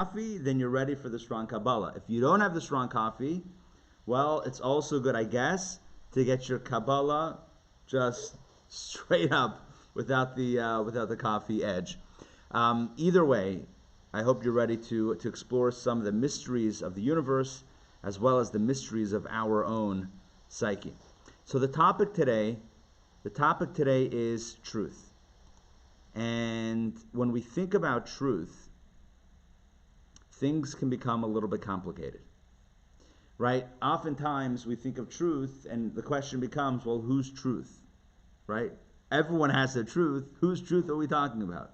coffee, then you're ready for the strong Kabbalah. If you don't have the strong coffee, well, it's also good, I guess, to get your Kabbalah just straight up without the coffee edge. Either way, I hope you're ready to explore some of the mysteries of the universe as well as the mysteries of our own psyche. So the topic today is truth. And when we think about truth, things can become a little bit complicated, right? Oftentimes we think of truth and the question becomes, well, whose truth, right? Everyone has their truth. Whose truth are we talking about?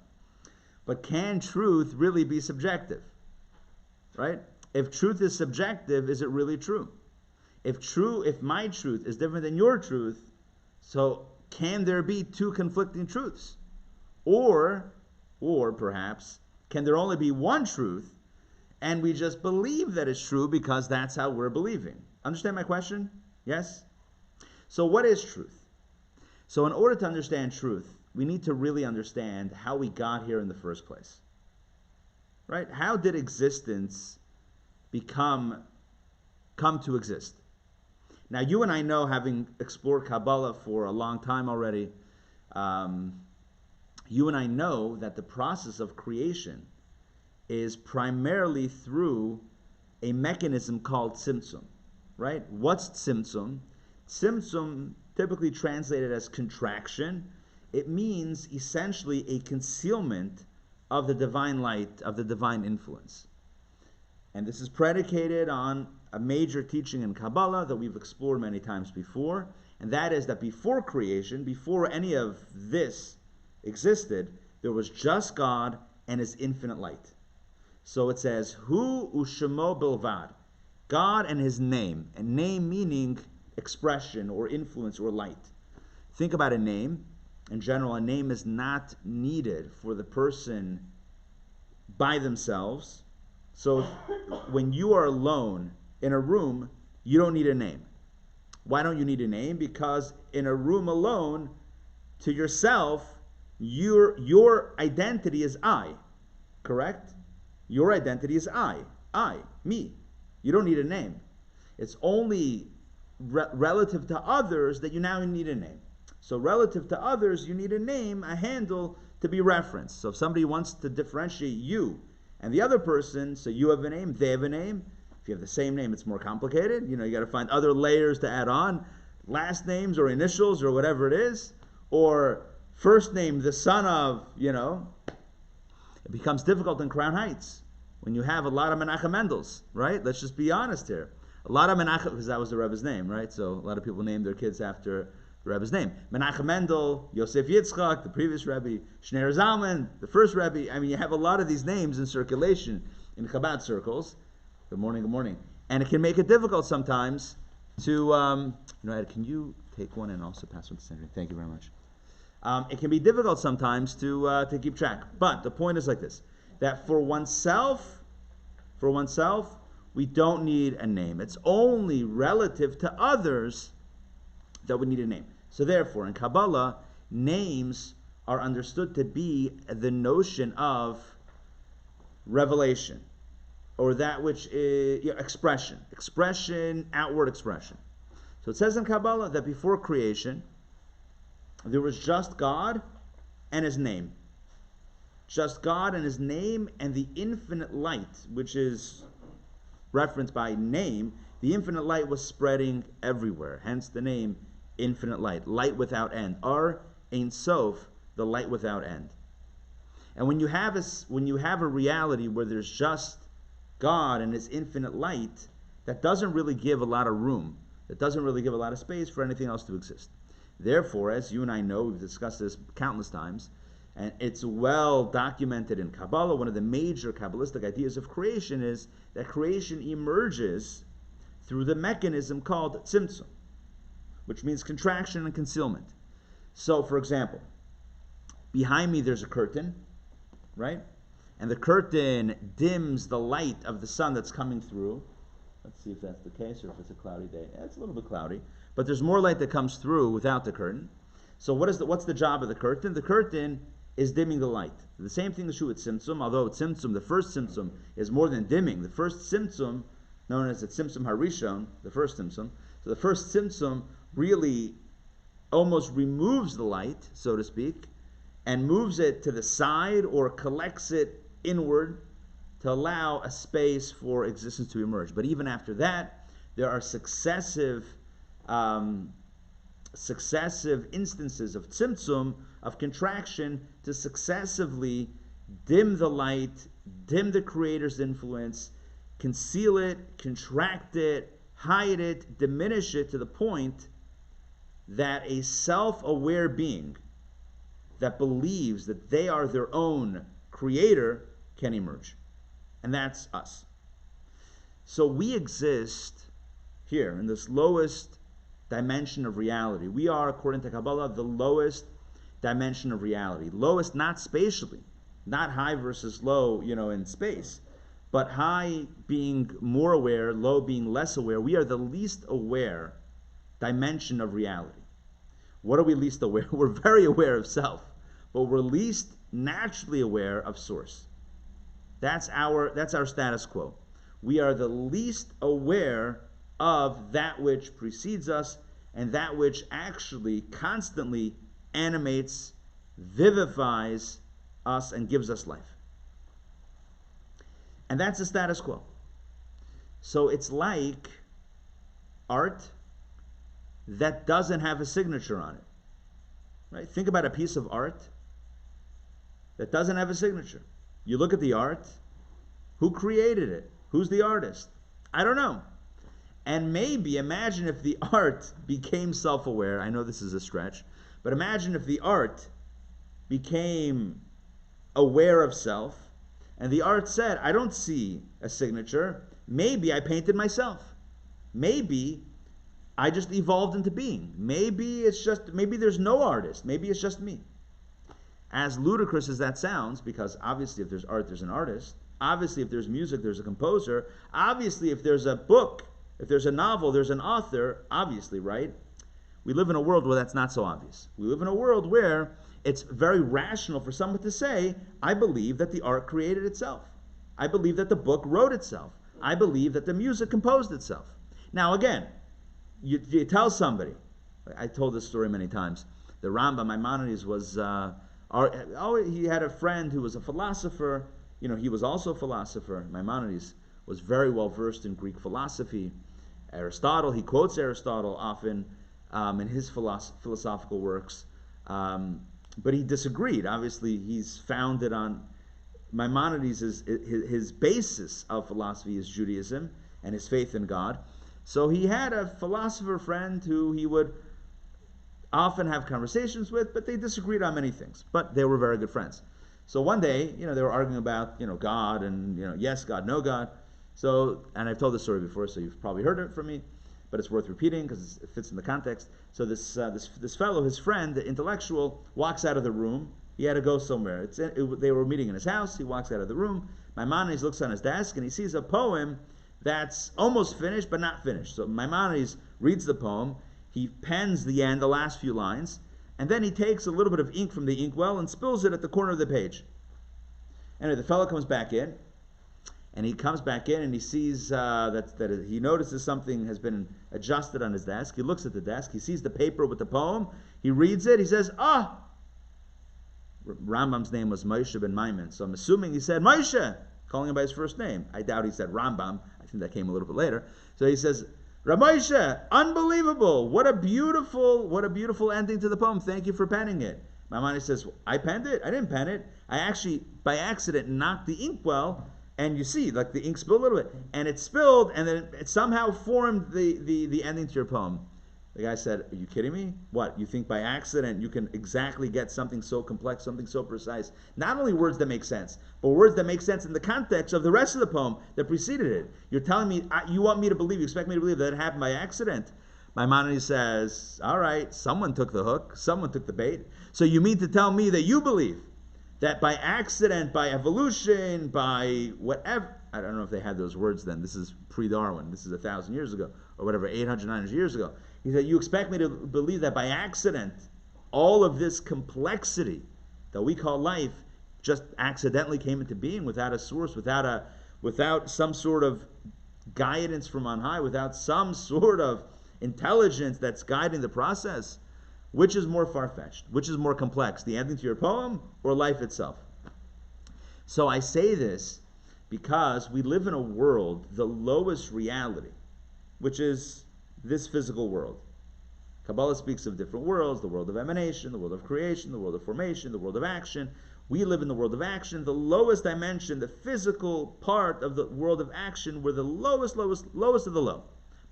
But can truth really be subjective, right? If truth is subjective, is it really true? If my truth is different than your truth, so can there be two conflicting truths? Or perhaps, can there only be one truth and we just believe that it's true because that's how we're believing? Understand my question? Yes? So what is truth? So in order to understand truth, we need to really understand how we got here in the first place. Right? How did existence come to exist? Now, you and I know, having explored Kabbalah for a long time already, you and I know that the process of creation is primarily through a mechanism called tzimtzum, right? What's tzimtzum? Tzimtzum, typically translated as contraction, it means essentially a concealment of the divine light, of the divine influence. And this is predicated on a major teaching in Kabbalah that we've explored many times before, and that is that before creation, before any of this existed, there was just God and His infinite light. So it says, Hu ushemo bilvad, God and His name, and name meaning expression or influence or light. Think about a name. In general, a name is not needed for the person by themselves. So when you are alone in a room, you don't need a name. Why don't you need a name? Because in a room alone, to yourself, your identity is I, correct? Your identity is I, me. You don't need a name. It's only relative to others that you now need a name. So relative to others, you need a name, a handle to be referenced. So if somebody wants to differentiate you and the other person, so you have a name, they have a name. If you have the same name, it's more complicated. You got to find other layers to add on, last names or initials or whatever it is, or first name, the son of, It becomes difficult in Crown Heights when you have a lot of Menachem Mendels, right? Let's just be honest here. A lot of Menachem, because that was the Rebbe's name, right? So a lot of people name their kids after the Rebbe's name. Menachem Mendel, Yosef Yitzchak, the previous Rebbe, Shneir Zalman, the first Rebbe. I mean, you have a lot of these names in circulation in Chabad circles. Good morning, good morning. And it can make it difficult sometimes to, Ed, can you take one and also pass one to Sandra? Thank you very much. It can be difficult sometimes to keep track. But the point is like this, that for oneself, we don't need a name. It's only relative to others that we need a name. So therefore, in Kabbalah, names are understood to be the notion of revelation, or that which is expression, outward expression. So it says in Kabbalah that before creation, there was just God and His name. Just God and His name and the infinite light, which is referenced by name. The infinite light was spreading everywhere, hence the name infinite light, light without end. Ar Ein Sof, the light without end. And when you have a reality where there's just God and His infinite light, that doesn't really give a lot of room. That doesn't really give a lot of space for anything else to exist. Therefore, as you and I know, we've discussed this countless times, and it's well documented in Kabbalah, one of the major Kabbalistic ideas of creation is that creation emerges through the mechanism called tzimtzum, which means contraction and concealment. So, for example, behind me there's a curtain, right? And the curtain dims the light of the sun that's coming through. Let's see if that's the case or if it's a cloudy day. Yeah, it's a little bit cloudy. But there's more light that comes through without the curtain. So what's the job of the curtain? The curtain is dimming the light. The same thing is true with Tzimtzum, although Tzimtzum, the first Tzimtzum, is more than dimming. The first Tzimtzum, known as the Tzimtzum Harishon, the first Tzimtzum, so the first Tzimtzum really almost removes the light, so to speak, and moves it to the side or collects it inward to allow a space for existence to emerge. But even after that, there are successive instances of tzimtzum, of contraction, to successively dim the light, dim the Creator's influence, conceal it, contract it, hide it, diminish it to the point that a self-aware being that believes that they are their own creator can emerge. And that's us. So we exist here in this lowest dimension of reality. We are, according to Kabbalah, the lowest dimension of reality. Lowest not spatially, not high versus low, in space, but high being more aware, low being less aware. We are the least aware dimension of reality. What are we least aware? We're very aware of self, but we're least naturally aware of source. That's our status quo. We are the least aware of that which precedes us and that which actually constantly animates, vivifies us, and gives us life. And that's the status quo. So it's like art that doesn't have a signature on it. Right? Think about a piece of art that doesn't have a signature. You look at the art, who created it? Who's the artist? I don't know. And maybe imagine if the art became self-aware. I know this is a stretch, but imagine if the art became aware of self, and the art said, I don't see a signature. Maybe I painted myself. Maybe I just evolved into being. Maybe there's no artist. Maybe it's just me. As ludicrous as that sounds, because obviously if there's art, there's an artist. Obviously if there's music, there's a composer. Obviously if there's a book, if there's a novel, there's an author. Obviously, right? We live in a world where that's not so obvious. We live in a world where it's very rational for someone to say, I believe that the art created itself. I believe that the book wrote itself. I believe that the music composed itself. Now again, you tell somebody, I told this story many times, the Rambam, Maimonides, was... he had a friend who was a philosopher. He was also a philosopher. Maimonides was very well versed in Greek philosophy. Aristotle, he quotes Aristotle often in his philosophical works. But he disagreed. Obviously, he's founded on Maimonides. His basis of philosophy is Judaism and his faith in God. So he had a philosopher friend who he would often have conversations with, but they disagreed on many things. But they were very good friends. So one day, they were arguing about, God and, yes God, no God. So, and I've told this story before, so you've probably heard it from me, but it's worth repeating because it fits in the context. So this fellow, his friend, the intellectual, walks out of the room. He had to go somewhere. They were meeting in his house. He walks out of the room. Maimonides looks on his desk and he sees a poem that's almost finished but not finished. So Maimonides reads the poem. He pens the end, the last few lines, and then he takes a little bit of ink from the inkwell and spills it at the corner of the page. Anyway, the fellow comes back in, and he sees that he notices something has been adjusted on his desk. He looks at the desk. He sees the paper with the poem. He reads it. He says, Rambam's name was Moshe ben Maimon, so I'm assuming he said Moshe, calling him by his first name. I doubt he said Rambam. I think that came a little bit later. So he says, Moshe, unbelievable! What a beautiful ending to the poem. Thank you for penning it. Maimonides says, I penned it? I didn't pen it. I actually, by accident, knocked the inkwell, and you see, like the ink spilled a little bit, and it spilled, and then it somehow formed the ending to your poem. The guy said, are you kidding me? What, you think by accident you can exactly get something so complex, something so precise? Not only words that make sense, but words that make sense in the context of the rest of the poem that preceded it. You're telling me, you want me to believe, you expect me to believe that it happened by accident. Maimonides says, all right, someone took the hook, someone took the bait. So you mean to tell me that you believe that by accident, by evolution, by whatever, I don't know if they had those words then, this is pre-Darwin, this is 1,000 years ago, or whatever, 800, 900 years ago. He said, you expect me to believe that by accident, all of this complexity that we call life just accidentally came into being without a source, without some sort of guidance from on high, without some sort of intelligence that's guiding the process? Which is more far-fetched? Which is more complex, the ending to your poem or life itself? So I say this because we live in a world, the lowest reality, which is this physical world. Kabbalah speaks of different worlds, the world of emanation, the world of creation, the world of formation, the world of action. We live in the world of action, the lowest dimension, the physical part of the world of action. We're the lowest of the low.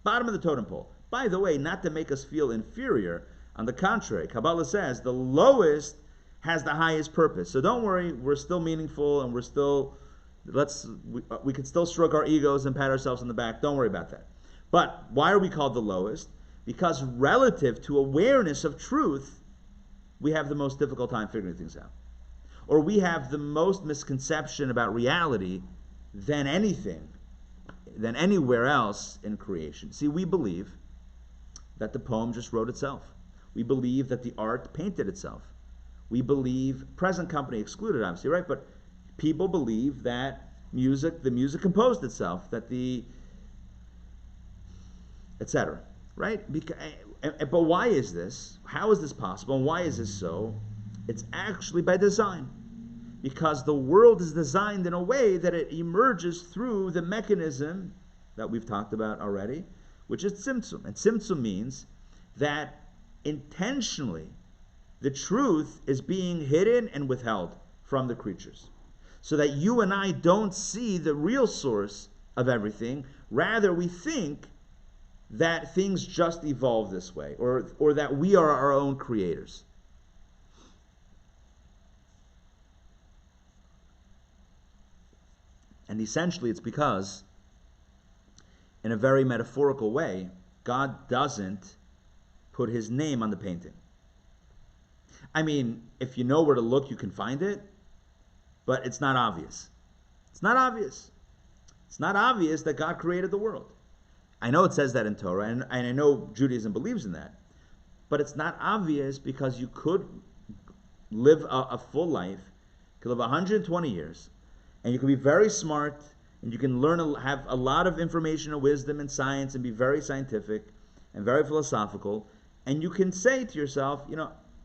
Bottom of the totem pole. By the way, not to make us feel inferior, on the contrary, Kabbalah says the lowest has the highest purpose. So don't worry, we're still meaningful and we can still stroke our egos and pat ourselves on the back. Don't worry about that. But why are we called the lowest? Because relative to awareness of truth, we have the most difficult time figuring things out. Or we have the most misconception about reality than anywhere else in creation. See, we believe that the poem just wrote itself. We believe that the art painted itself. We believe, present company excluded, obviously, right? But people believe that the music composed itself, etc. Right? But why is this? How is this possible? And why is this so? It's actually by design. Because the world is designed in a way that it emerges through the mechanism that we've talked about already, which is tzimtzum. And tzimtzum means that intentionally the truth is being hidden and withheld from the creatures, so that you and I don't see the real source of everything. Rather, we think that things just evolve this way, or that we are our own creators. And essentially it's because, in a very metaphorical way, God doesn't put his name on the painting. I mean, if you know where to look, you can find it, but it's not obvious. It's not obvious. It's not obvious that God created the world. I know it says that in Torah, and I know Judaism believes in that, but it's not obvious because you could live a full life, you could live 120 years, and you can be very smart, and you can have a lot of information and wisdom and science, and be very scientific and very philosophical, and you can say to yourself,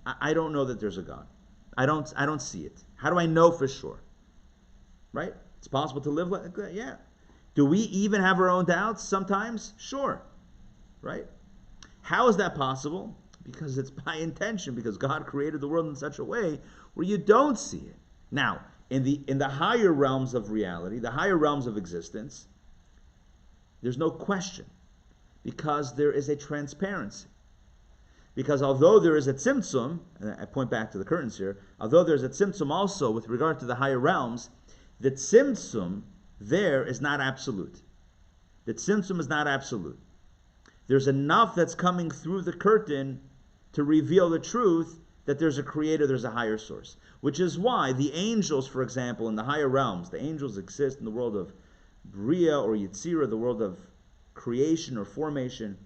I don't know that there's a God. I don't see it. How do I know for sure? Right? It's possible to live like that, yeah. Do we even have our own doubts sometimes? Sure. Right? How is that possible? Because it's by intention, because God created the world in such a way where you don't see it. Now, in the higher realms of reality, the higher realms of existence, there's no question, because there is a transparency. Because although there is a tzimtzum, and I point back to the curtains here, although there's a tzimtzum also with regard to the higher realms, the tzimtzum there is not absolute. The tzimtzum is not absolute. There's enough that's coming through the curtain to reveal the truth that there's a creator, there's a higher source. Which is why the angels, for example, in the higher realms, the angels exist in the world of Bria or Yetzirah, the world of creation or formation.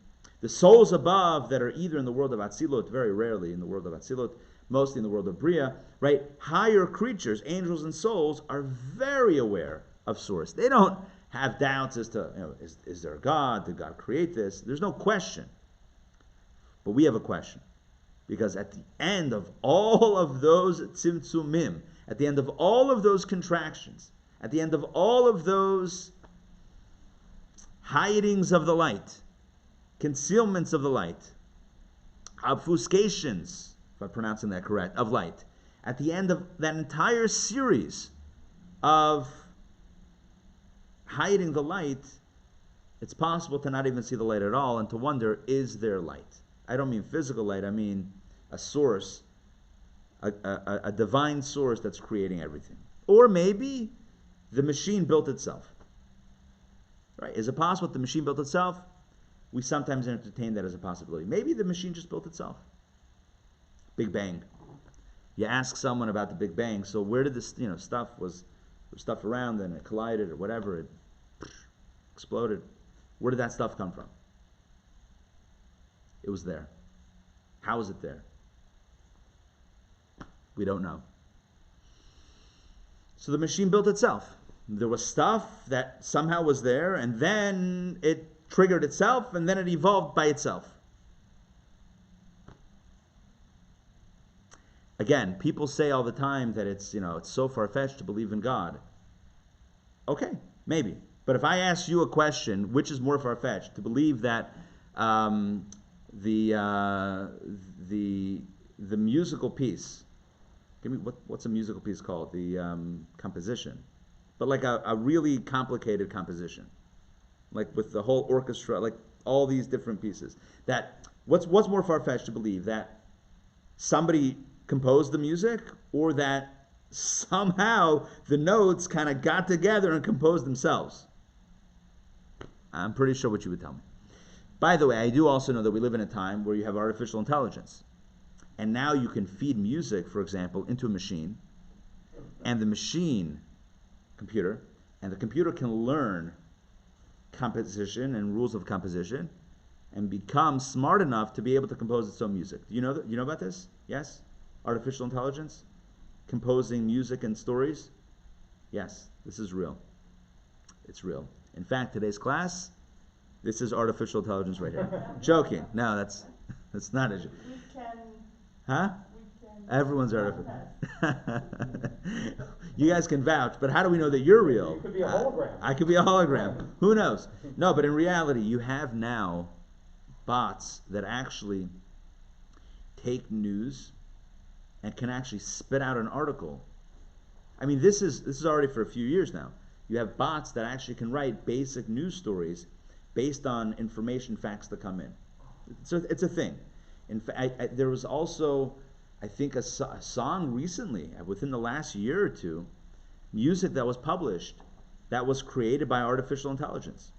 The souls above that are either in the world of Atzilot, very rarely in the world of Atzilot, mostly in the world of Bria, right? Higher creatures, angels and souls, are very aware of source. They don't have doubts as to, is there a God? Did God create this? There's no question. But we have a question. Because at the end of all of those tzimtzumim, at the end of all of those contractions, at the end of all of those hidings of the light, concealments of the light, obfuscations, if I'm pronouncing that correct, of light, at the end of that entire series of hiding the light, it's possible to not even see the light at all and to wonder, is there light? I don't mean physical light, I mean a source, a divine source that's creating everything. Or maybe the machine built itself. Right? Is it possible that the machine built itself? We sometimes entertain that as a possibility. Maybe the machine just built itself. Big Bang. You ask someone about the Big Bang, so where did this, stuff around and it collided or whatever, it exploded. Where did that stuff come from? It was there. How is it there? We don't know. So the machine built itself. There was stuff that somehow was there, and then it triggered itself, and then it evolved by itself. Again, people say all the time that it's so far-fetched to believe in God. Okay, maybe. But if I ask you a question, which is more far-fetched, to believe that the musical piece, give me what's a musical piece called? The composition, but like a really complicated composition, like with the whole orchestra, like all these different pieces. That what's more far-fetched to believe that somebody composed the music, or that somehow the notes kind of got together and composed themselves? I'm pretty sure what you would tell me. By the way, I do also know that we live in a time where you have artificial intelligence. And now you can feed music, for example, into a machine, and the machine, computer, and the computer can learn composition and rules of composition and become smart enough to be able to compose its own music. Do you know you know about this? Yes? Artificial intelligence? Composing music and stories? Yes, this is real. It's real. In fact, today's class, this is artificial intelligence right here. Joking. No, that's not a joke. Huh? Everyone's artificial. You guys can vouch, but how do we know that you're real? You could be a hologram. I could be a hologram. Who knows? No, but in reality, you have now bots that actually take news and can actually spit out an article. I mean, this is already for a few years now. You have bots that actually can write basic news stories based on information, facts that come in. So it's a thing. In fact, there was also, I think, a song recently, within the last year or two, music that was published that was created by artificial intelligence.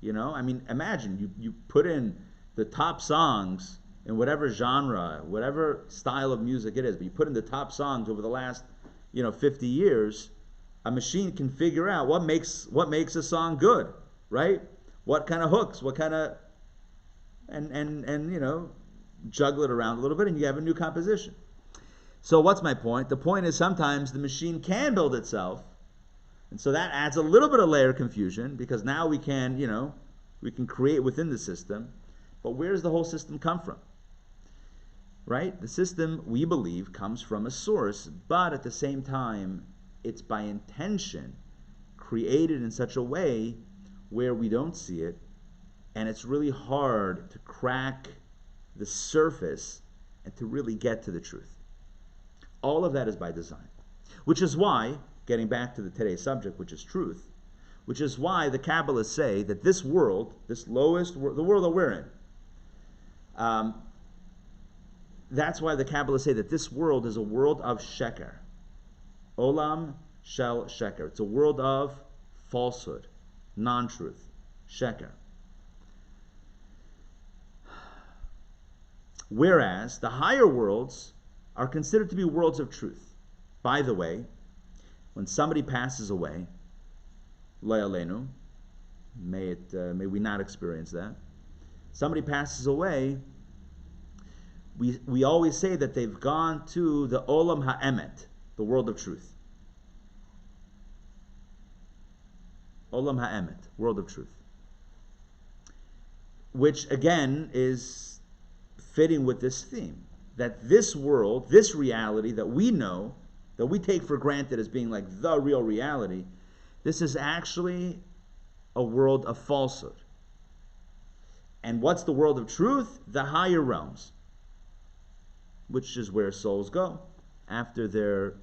I mean, imagine you put in the top songs in whatever genre, whatever style of music it is, but you put in the top songs over the last 50 years, a machine can figure out what makes a song good, right? What kind of hooks, what kind of, and juggle it around a little bit, and you have a new composition. So what's my point? The point is sometimes the machine can build itself, and so that adds a little bit of layer of confusion, because now we can create within the system, but where does the whole system come from? Right? The system, we believe, comes from a source, but at the same time, it's by intention created in such a way where we don't see it, and it's really hard to crack the surface and to really get to the truth. All of that is by design. Which is why, getting back to today's subject, which is truth, which is why the Kabbalists say that this world, this lowest world, the world that we're in, that's why the Kabbalists say that this world is a world of sheker. Olam shel sheker. It's a world of falsehood, non-truth, sheker. Whereas the higher worlds are considered to be worlds of truth. By the way, when somebody passes away, lo aleinu, may we not experience that. Somebody passes away, we always say that they've gone to the olam ha'emet, the world of truth. Olam ha'emet, world of truth. Which again is fitting with this theme, that this world, this reality that we know, that we take for granted as being like the real reality, this is actually a world of falsehood. And what's the world of truth? The higher realms, which is where souls go after their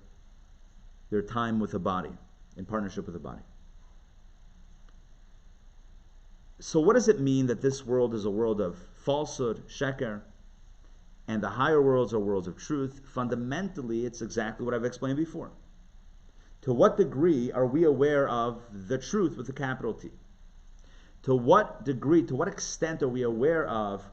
time with the body, in partnership with the body. So what does it mean that this world is a world of falsehood, sheker, and the higher worlds are worlds of truth? Fundamentally, it's exactly what I've explained before. To what degree are we aware of the truth with a capital T? To what degree, to what extent are we aware of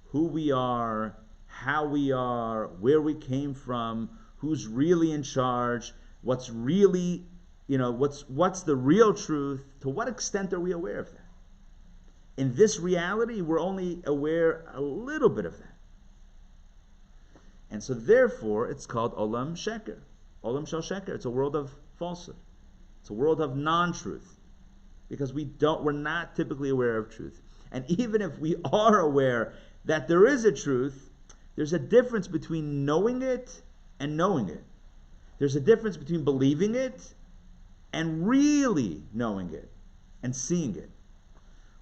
who we are, how we are, where we came from, who's really in charge, what's really, what's the real truth? To what extent are we aware of that? In this reality, we're only aware a little bit of that. And so therefore, it's called Olam Sheker. Olam Shel Sheker. It's a world of falsehood. It's a world of non-truth, because we're not typically aware of truth. And even if we are aware that there is a truth, there's a difference between knowing it and knowing it. There's a difference between believing it and really knowing it and seeing it.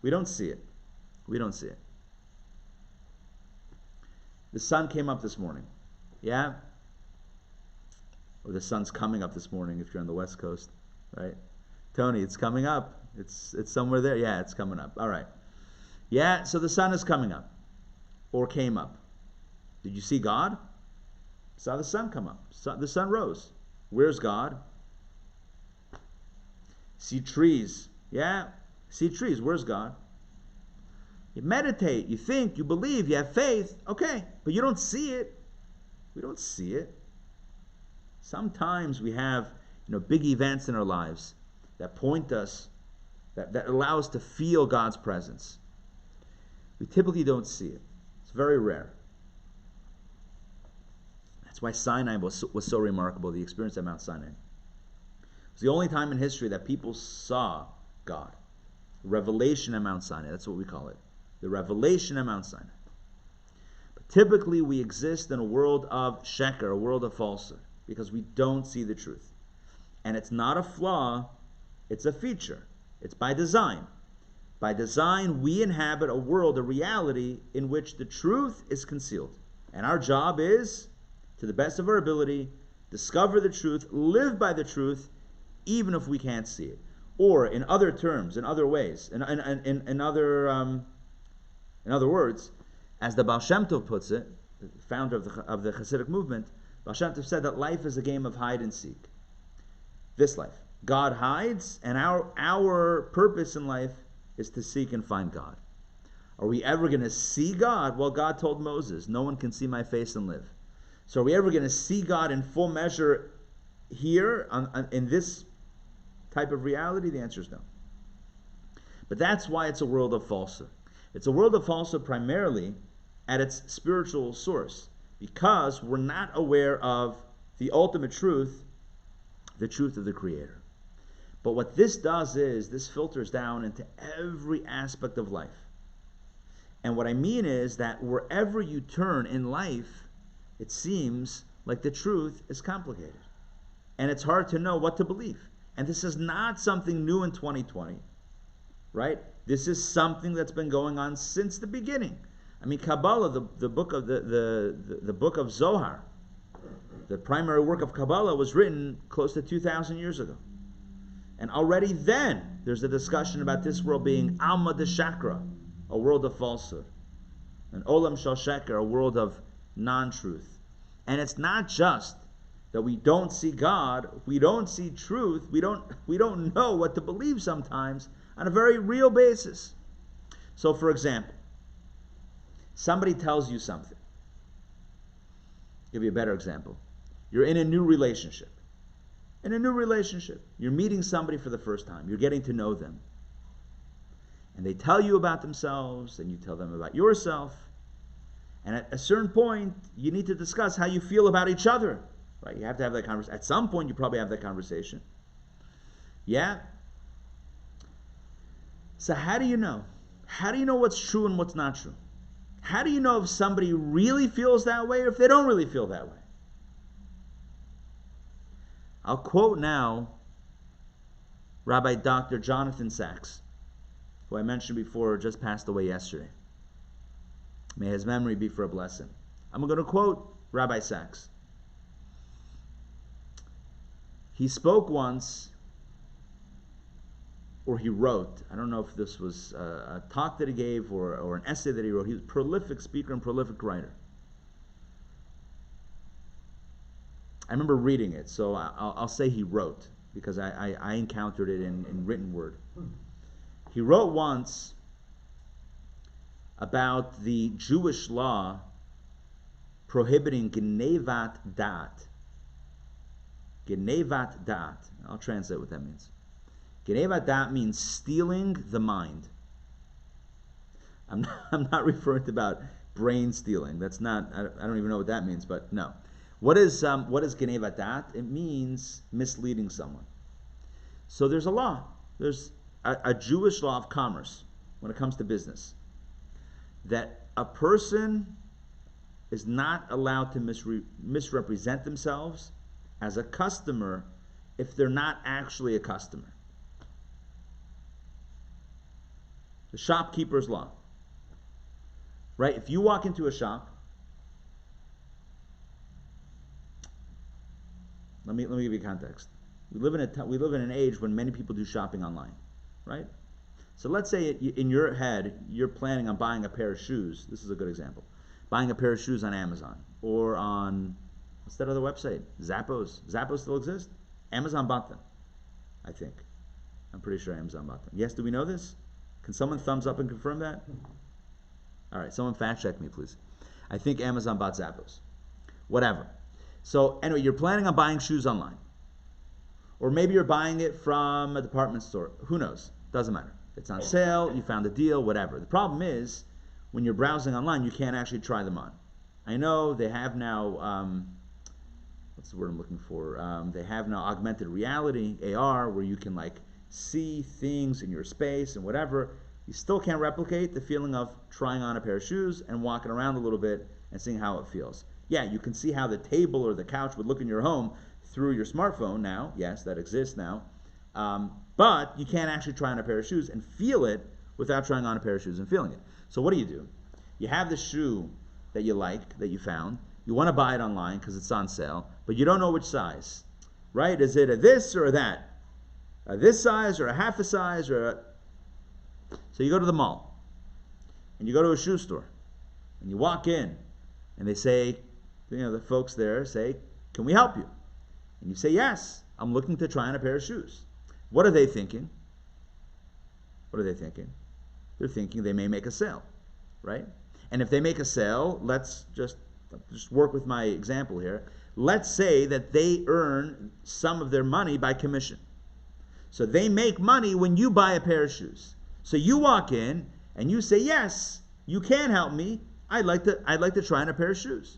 We don't see it. We don't see it. The sun came up this morning. Yeah? Or the sun's coming up this morning if you're on the West Coast, right? Tony, it's coming up. It's somewhere there. Yeah, it's coming up. All right. Yeah, so the sun is coming up. Or came up. Did you see God? Saw the sun come up. The sun rose. Where's God? See trees. Yeah, see trees. Where's God? You meditate, you think, you believe, you have faith. Okay, but you don't see it. We don't see it. Sometimes we have, big events in our lives that point us, that allow us to feel God's presence. We typically don't see it. It's very rare. That's why Sinai was so remarkable, the experience at Mount Sinai. It's the only time in history that people saw God. Revelation at Mount Sinai, that's what we call it. The revelation at Mount Sinai. But typically we exist in a world of sheker, a world of falsehood, because we don't see the truth. And it's not a flaw, it's a feature. It's by design. By design, we inhabit a world, a reality, in which the truth is concealed. And our job is, to the best of our ability, discover the truth, live by the truth, even if we can't see it. Or, in other terms, in other ways, in other words, as the Baal Shem Tov puts it, the founder of the Hasidic movement, Baal Shem Tov said that life is a game of hide and seek. This life. God hides, and our purpose in life is to seek and find God. Are we ever going to see God? Well, God told Moses, no one can see my face and live. So are we ever going to see God in full measure here, in this type of reality? The answer is no. But that's why it's a world of falsehood. It's a world of falsehood primarily at its spiritual source, because we're not aware of the ultimate truth, the truth of the Creator. But what this does is, this filters down into every aspect of life. And what I mean is that wherever you turn in life, it seems like the truth is complicated. And it's hard to know what to believe. And this is not something new in 2020, right? This is something that's been going on since the beginning. I mean, Kabbalah, the book of the book of Zohar, the primary work of Kabbalah, was written close to 2,000 years ago. And already then, there's a discussion about this world being Alma de Shakra, a world of falsehood. An Olam Shel Sheker, a world of non-truth. And it's not just that we don't see God, we don't see truth, we don't know what to believe sometimes on a very real basis. So, for example, somebody tells you something. I'll give you a better example. You're in a new relationship. In a new relationship, you're meeting somebody for the first time. You're getting to know them. And they tell you about themselves, and you tell them about yourself. And at a certain point, you need to discuss how you feel about each other. Right? You have to have that conversation. At some point, you probably have that conversation. Yeah? So how do you know? How do you know what's true and what's not true? How do you know if somebody really feels that way or if they don't really feel that way? I'll quote now Rabbi Dr. Jonathan Sachs, who I mentioned before just passed away yesterday. May his memory be for a blessing. I'm going to quote Rabbi Sachs. He spoke once, or he wrote, I don't know if this was a talk that he gave or an essay that he wrote. He was a prolific speaker and prolific writer. I remember reading it, so I'll say he wrote, because I encountered it in written word. He wrote once about the Jewish law prohibiting genevat dat. Genevat dat. I'll translate what that means. Genevat dat means stealing the mind. I'm not referring to about brain stealing. That's not, I don't even know what that means, but no. What is Genevat Dat? It means misleading someone. So there's a law. There's a Jewish law of commerce when it comes to business, that a person is not allowed to misrepresent themselves as a customer if they're not actually a customer. The shopkeeper's law. Right? If you walk into a shop, let me give you context. We live in an age when many people do shopping online, right? So let's say in your head you're planning on buying a pair of shoes. This is a good example. Buying a pair of shoes on Amazon or on, what's that other website? Zappos. Zappos still exists? Amazon bought them, I think. I'm pretty sure Amazon bought them. Yes, do we know this? Can someone thumbs up and confirm that? All right, someone fact check me, please. I think Amazon bought Zappos. Whatever. So anyway, you're planning on buying shoes online. Or maybe you're buying it from a department store. Who knows? Doesn't matter. It's on sale, you found a deal, whatever. The problem is, when you're browsing online, you can't actually try them on. I know they have now, what's the word I'm looking for? They have now augmented reality, AR, where you can like see things in your space and whatever. You still can't replicate the feeling of trying on a pair of shoes and walking around a little bit and seeing how it feels. Yeah, you can see how the table or the couch would look in your home through your smartphone now. Yes, that exists now. But you can't actually try on a pair of shoes and feel it without trying on a pair of shoes and feeling it. So what do? You have the shoe that you like, that you found. You want to buy it online because it's on sale, but you don't know which size, right? Is it a this or a that? A this size or a half a size or a... So you go to the mall and you go to a shoe store and you walk in and they say, the folks there say, can we help you? And you say, yes, I'm looking to try on a pair of shoes. What are they thinking? They're thinking they may make a sale, right? And if they make a sale, let's just work with my example here. Let's say that they earn some of their money by commission. So they make money when you buy a pair of shoes. So you walk in and you say, yes, you can help me. I'd like to try on a pair of shoes.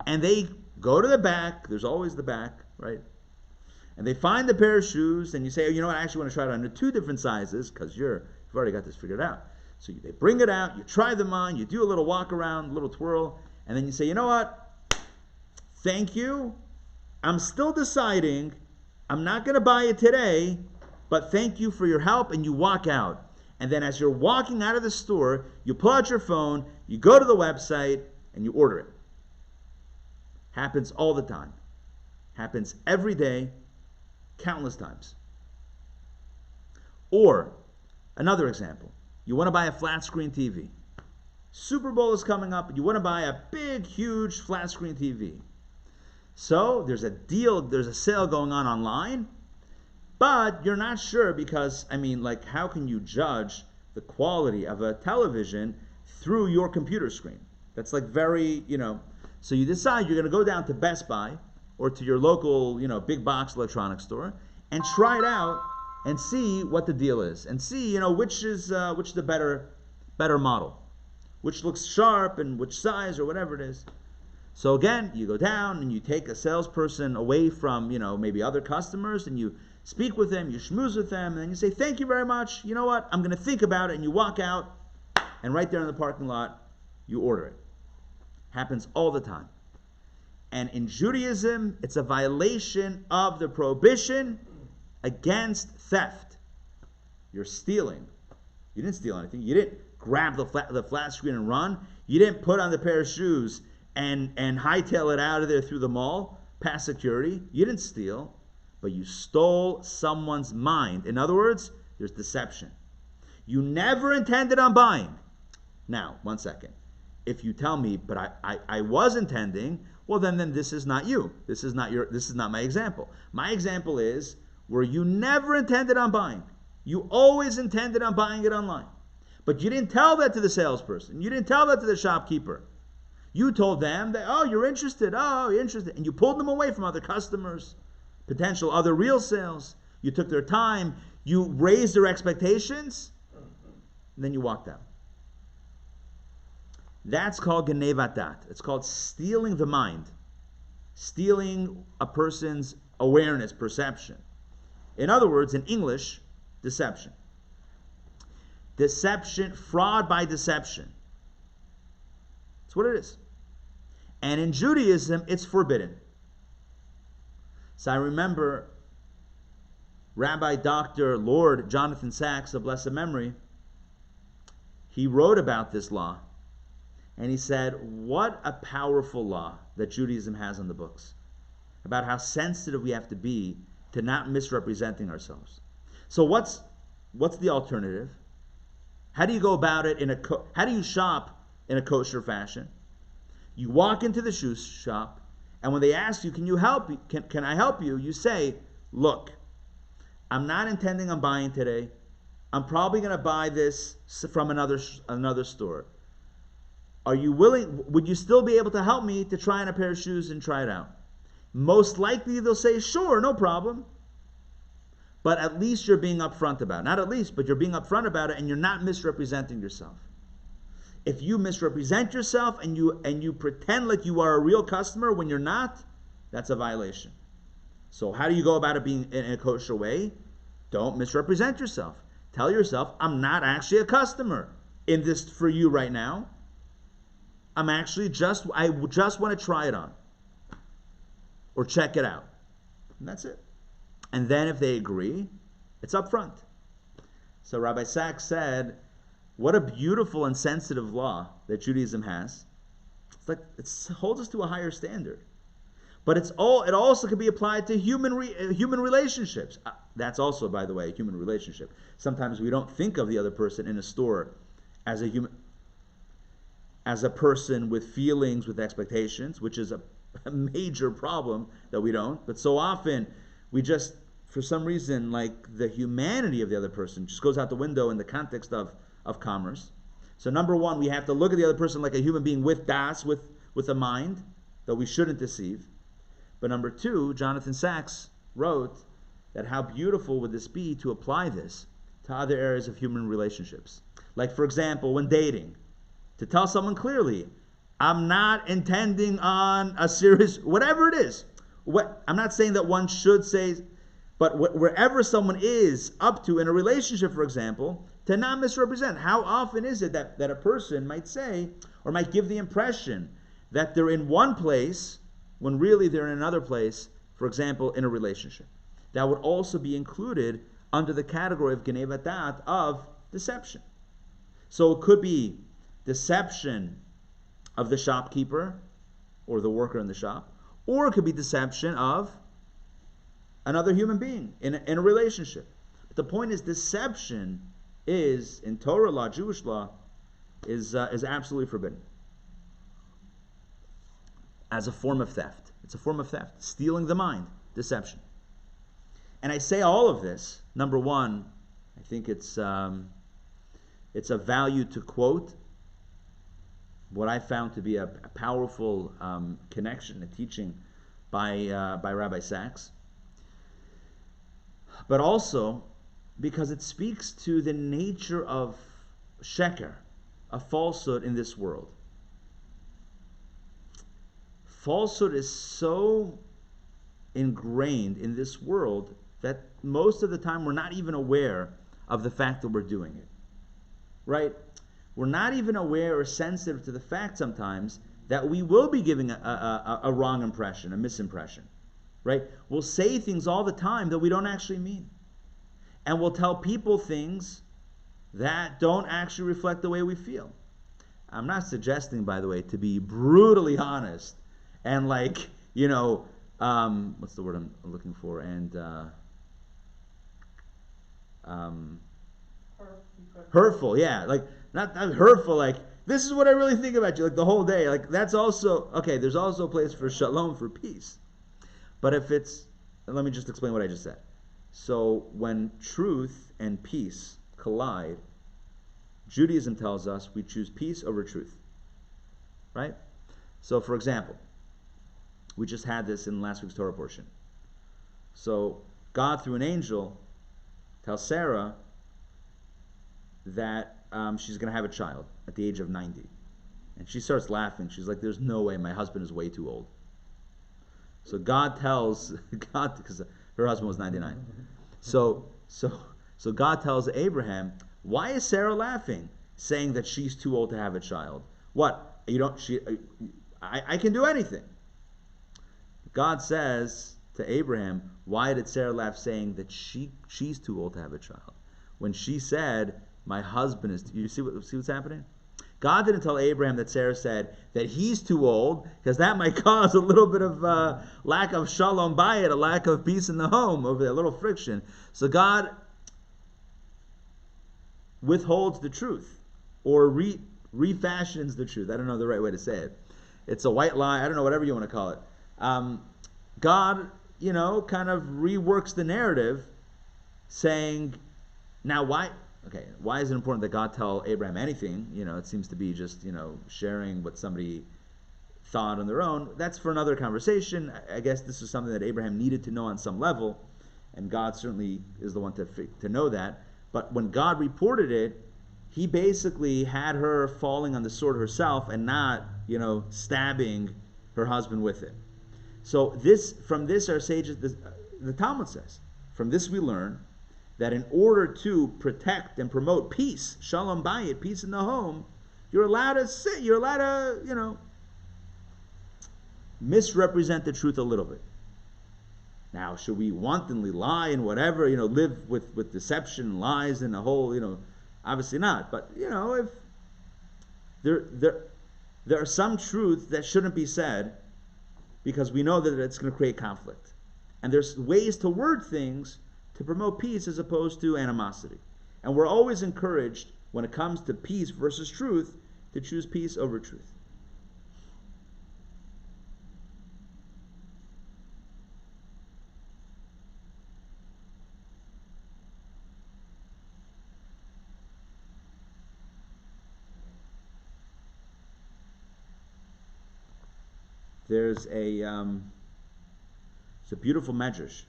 And they go to the back. There's always the back, right? And they find the pair of shoes, and you say, I actually want to try it on 2 different sizes because you've already got this figured out. So they bring it out, you try them on, you do a little walk around, a little twirl, and then you say, you know what? Thank you. I'm still deciding. I'm not going to buy it today, but thank you for your help, and you walk out. And then as you're walking out of the store, you pull out your phone, you go to the website, and you order it. Happens all the time. Happens every day, countless times. Or, another example, you want to buy a flat screen TV. Super Bowl is coming up, and you want to buy a big, huge flat screen TV. So, there's a deal, there's a sale going on online, but you're not sure because, how can you judge the quality of a television through your computer screen? That's very, So you decide you're going to go down to Best Buy or to your local, big box electronics store and try it out and see what the deal is and see, which is the better model, which looks sharp and which size or whatever it is. So again, you go down and you take a salesperson away from, maybe other customers, and you speak with them, you schmooze with them, and then you say, thank you very much. You know what? I'm going to think about it. And you walk out, and right there in the parking lot, you order it. Happens all the time. And in Judaism, it's a violation of the prohibition against theft. You're stealing. You didn't steal anything. You didn't grab the flat screen and run. You didn't put on the pair of shoes and hightail it out of there through the mall past security. You didn't steal, but you stole someone's mind. In other words, there's deception. You never intended on buying. Now, one second. If you tell me, but I was intending, well then this is not you. This is not my example. My example is where you never intended on buying. You always intended on buying it online. But you didn't tell that to the salesperson. You didn't tell that to the shopkeeper. You told them that, you're interested. And you pulled them away from other customers, potential other real sales. You took their time. You raised their expectations. And then you walked out. That's called genevat dat. It's called stealing the mind. stealing a person's awareness, perception. In other words, in English, deception. Deception, fraud by deception. That's what it is. And in Judaism, it's forbidden. So I remember Rabbi Dr. Lord Jonathan Sacks of blessed memory, he wrote about this law. And he said, what a powerful law that Judaism has on the books about how sensitive we have to be to not misrepresenting ourselves. So what's the alternative? How do you go about it how do you shop in a kosher fashion? You walk into the shoe shop, and when they ask you, can I help you? You say, look, I'm not intending on buying today. I'm probably going to buy this from another store. Are you willing? Would you still be able to help me to try on a pair of shoes and try it out? Most likely they'll say, sure, no problem. But at least you're being upfront about it. Not at least, but you're being upfront about it, and you're not misrepresenting yourself. If you misrepresent yourself and you pretend like you are a real customer when you're not, that's a violation. So how do you go about it being in a kosher way? Don't misrepresent yourself. Tell yourself, I'm not actually a customer in this for you right now. I just want to try it on or check it out. And that's it. And then if they agree, it's up front. So Rabbi Sacks said, what a beautiful and sensitive law that Judaism has. It's like it holds us to a higher standard. But it also can be applied to human relationships. That's also, by the way, a human relationship. Sometimes we don't think of the other person in a store as a person with feelings, with expectations, which is a major problem that we don't. But so often we just, for some reason, like the humanity of the other person just goes out the window in the context of commerce. So number one, we have to look at the other person like a human being with das, with a mind, that we shouldn't deceive. But number two, Jonathan Sacks wrote that how beautiful would this be to apply this to other areas of human relationships. Like, for example, when dating, to tell someone clearly, I'm not intending on a serious, whatever it is. I'm not saying that one should say, but wherever someone is up to in a relationship, for example, to not misrepresent. How often is it that a person might say, or might give the impression that they're in one place when really they're in another place, for example, in a relationship? That would also be included under the category of Geneva Dat of deception. So it could be deception of the shopkeeper or the worker in the shop, or it could be deception of another human being in a relationship. But the point is, deception is, in Torah law, Jewish law, is absolutely forbidden as a form of theft. It's a form of theft, stealing the mind, deception. And I say all of this, number one, I think it's of value to quote what I found to be a powerful connection, a teaching by Rabbi Sacks, but also because it speaks to the nature of sheker, of falsehood in this world. Falsehood is so ingrained in this world that most of the time we're not even aware of the fact that we're doing it. Right? We're not even aware or sensitive to the fact sometimes that we will be giving a wrong impression, a misimpression. Right? We'll say things all the time that we don't actually mean. And we'll tell people things that don't actually reflect the way we feel. I'm not suggesting, by the way, to be brutally honest and what's the word I'm looking for? And hurtful, yeah. Like not hurtful, like this is what I really think about you, like the whole day. Like that's also okay, there's also a place for shalom, for peace. But let me just explain what I just said. So when truth and peace collide, Judaism tells us we choose peace over truth. Right? So for example, we just had this in last week's Torah portion. So God, through an angel, tells Sarah that she's going to have a child at the age of 90. And she starts laughing. She's like, there's no way, my husband is way too old. So God tells God, because her husband was 99. So God tells Abraham, why is Sarah laughing, saying that she's too old to have a child? What? You don't? I can do anything. God says to Abraham, why did Sarah laugh, saying that she's too old to have a child? When she said, my husband is, you see what's happening? God didn't tell Abraham that Sarah said that he's too old, because that might cause a little bit of lack of shalom bayit, a lack of peace in the home, over there, a little friction. So God withholds the truth, or refashions the truth. I don't know the right way to say it. It's a white lie. I don't know, whatever you want to call it. God, kind of reworks the narrative, saying, now why is it important that God tell Abraham anything? It seems to be just, sharing what somebody thought on their own. That's for another conversation. I guess this is something that Abraham needed to know on some level, and God certainly is the one to know that. But when God reported it, he basically had her falling on the sword herself and not, stabbing her husband with it. So from this our sages, the Talmud says, from this we learn that in order to protect and promote peace, shalom bayit, peace in the home, you're allowed to misrepresent the truth a little bit. Now, should we wantonly lie and whatever, live with deception and lies and the whole, obviously not. But, if there are some truths that shouldn't be said, because we know that it's going to create conflict. And there's ways to word things to promote peace as opposed to animosity. And we're always encouraged, when it comes to peace versus truth, to choose peace over truth. There's it's a beautiful medrash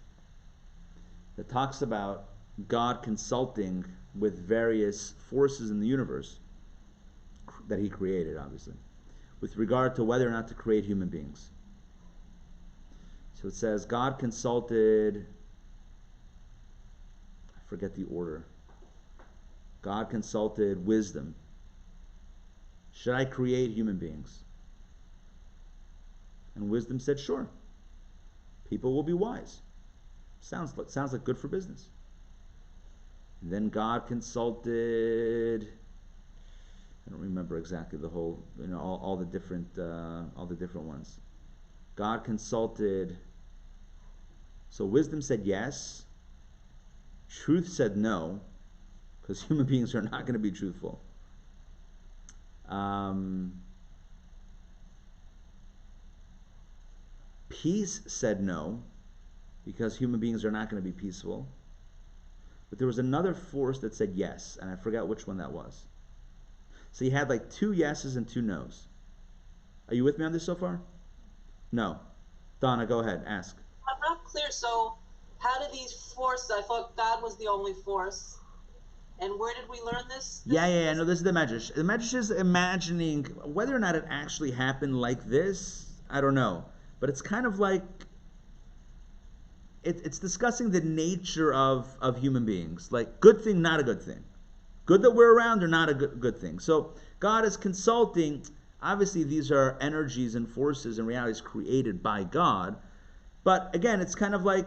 that talks about God consulting with various forces in the universe that he created, obviously, with regard to whether or not to create human beings. So it says, God consulted, I forget the order. God consulted wisdom. Should I create human beings? And wisdom said, sure. People will be wise. Sounds like good for business. And then God consulted, I don't remember exactly the whole, all the different ones. God consulted, so wisdom said yes. Truth said no, because human beings are not going to be truthful. Peace said no, because human beings are not going to be peaceful. But there was another force that said yes, and I forgot which one that was. So you had like 2 yeses and 2 nos. Are you with me on this so far? No. Donna, go ahead, ask. I'm not clear. So how did these forces, I thought God was the only force. And where did we learn this? Yeah. No, this is the Medrash. The Medrash is imagining whether or not it actually happened like this. I don't know. But it's kind of like, it's discussing the nature of human beings. Like, good thing, not a good thing. Good that we're around or not a good thing. So God is consulting. Obviously, these are energies and forces and realities created by God. But again, it's kind of like,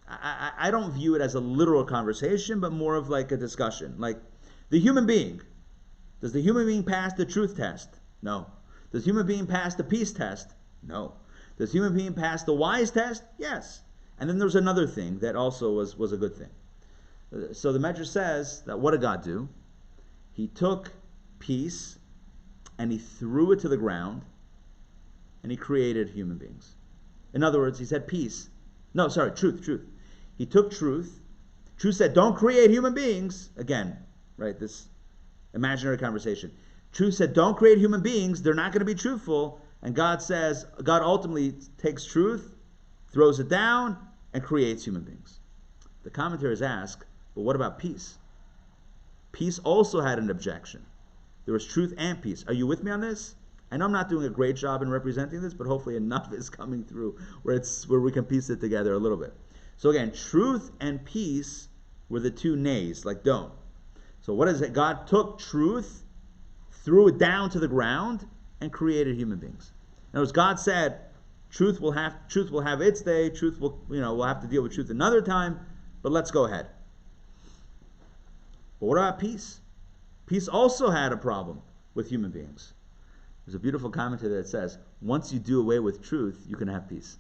I don't view it as a literal conversation, but more of like a discussion. Like, the human being. Does the human being pass the truth test? No. Does human being pass the peace test? No. Does human being pass the wise test? Yes. And then there's another thing that also was a good thing. So the Medrash says that what did God do? He took peace and he threw it to the ground and he created human beings. In other words, he said peace. No, sorry, truth. He took truth. Truth said, don't create human beings. Again, right, this imaginary conversation. Truth said, don't create human beings. They're not going to be truthful. And God ultimately takes truth, throws it down, and creates human beings. The commentators ask, but what about peace? Peace also had an objection. There was truth and peace. Are you with me on this? I know I'm not doing a great job in representing this, but hopefully enough is coming through where we can piece it together a little bit. So again, truth and peace were the two nays, like don't. So what is it? God took truth, threw it down to the ground, and created human beings. In other words, God said, truth will have its day. Truth will, we'll have to deal with truth another time. But let's go ahead. But what about peace? Peace also had a problem with human beings. There's a beautiful commentary that says, once you do away with truth, you can have peace.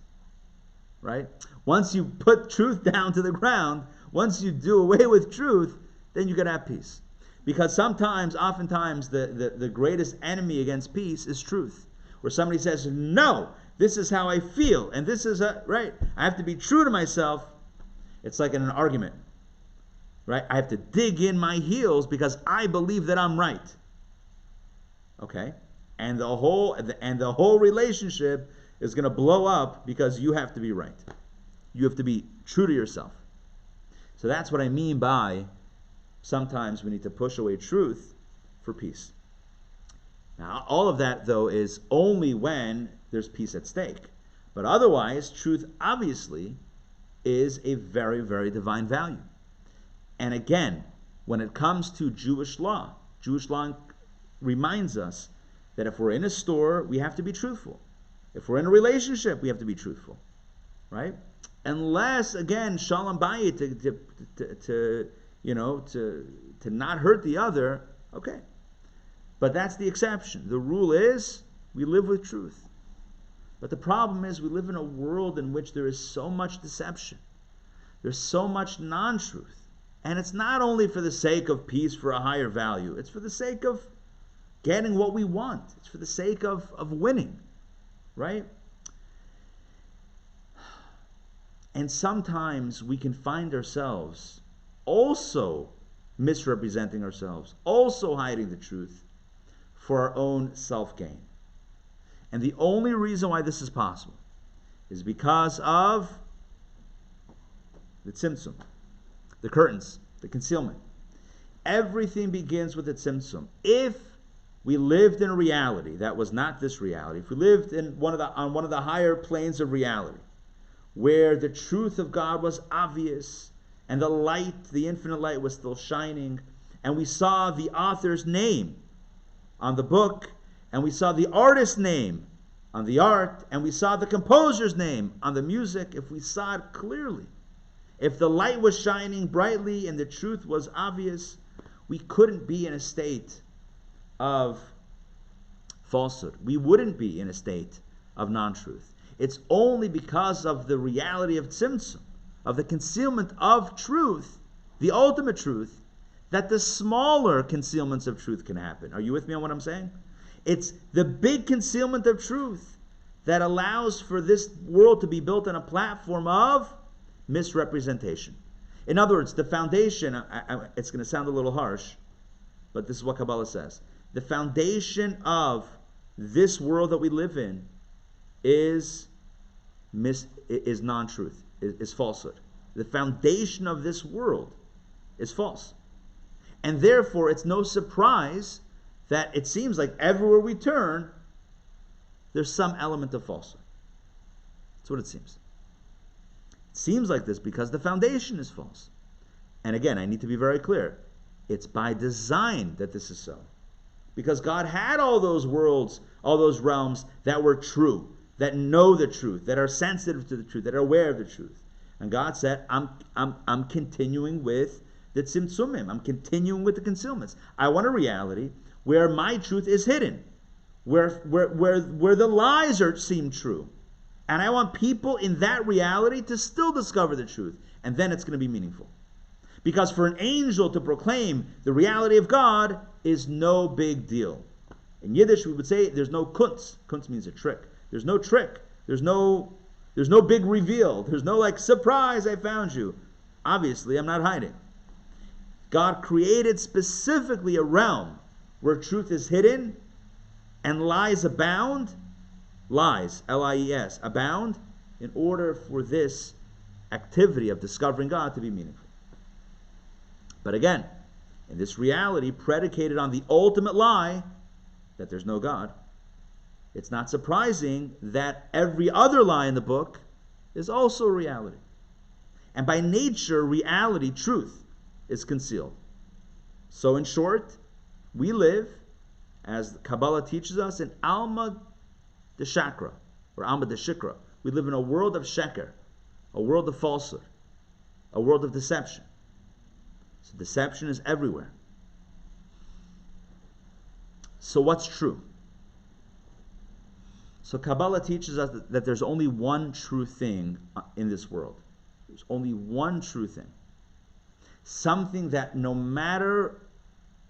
Right? Once you put truth down to the ground, once you do away with truth, then you can have peace. Because oftentimes, the greatest enemy against peace is truth. Where somebody says, no, this is how I feel, and this is right. I have to be true to myself. It's like in an argument. Right? I have to dig in my heels because I believe that I'm right. Okay? And the whole relationship is going to blow up because you have to be right. You have to be true to yourself. So that's what I mean by sometimes we need to push away truth for peace. Now, all of that, though, is only when there's peace at stake. But otherwise, truth obviously is a very, very divine value. And again, when it comes to Jewish law reminds us that if we're in a store, we have to be truthful. If we're in a relationship, we have to be truthful, right? Unless, again, shalom bayit, to not hurt the other, okay. But that's the exception. The rule is we live with truth. But the problem is we live in a world in which there is so much deception. There's so much non-truth. And it's not only for the sake of peace for a higher value. It's for the sake of getting what we want. It's for the sake of winning. Right? And sometimes we can find ourselves also misrepresenting ourselves, also hiding the truth for our own self-gain. And the only reason why this is possible is because of the tzimtzum, the curtains, the concealment. Everything begins with the tzimtzum. If we lived in a reality that was not this reality, if we lived on one of the higher planes of reality, where the truth of God was obvious, and the light, the infinite light, was still shining, and we saw the author's name on the book, and we saw the artist's name on the art, and we saw the composer's name on the music, if we saw it clearly, if the light was shining brightly and the truth was obvious, we couldn't be in a state of falsehood. We wouldn't be in a state of non-truth. It's only because of the reality of tzimtzum, of the concealment of truth, the ultimate truth, that the smaller concealments of truth can happen. Are you with me on what I'm saying? It's the big concealment of truth that allows for this world to be built on a platform of misrepresentation. In other words, the foundation, it's going to sound a little harsh, but this is what Kabbalah says. The foundation of this world that we live in is non-truth, is falsehood. The foundation of this world is false. And therefore, it's no surprise that it seems like everywhere we turn, there's some element of falsehood. That's what it seems. It seems like this because the foundation is false. And again, I need to be very clear. It's by design that this is so. Because God had all those worlds, all those realms that were true, that know the truth, that are sensitive to the truth, that are aware of the truth. And God said, I'm continuing with the tzimtzumim. I'm continuing with the concealments. I want a reality where my truth is hidden, where the lies seem true. And I want people in that reality to still discover the truth. And then it's going to be meaningful. Because for an angel to proclaim the reality of God is no big deal. In Yiddish, we would say there's no kunz. Kunz means a trick. There's no trick. There's no big reveal. There's no surprise, I found you. Obviously, I'm not hiding. God created specifically a realm where truth is hidden and lies abound. Lies, L-I-E-S, abound, in order for this activity of discovering God to be meaningful. But again, in this reality predicated on the ultimate lie that there's no God, it's not surprising that every other lie in the book is also reality. And by nature, reality, truth, is concealed. So in short, we live, as Kabbalah teaches us, in Alma de Shakra, or Alma de Shikra. We live in a world of sheker, a world of falsehood, a world of deception. So deception is everywhere. So what's true? So Kabbalah teaches us that there's only one true thing in this world. There's only one true thing. Something that no matter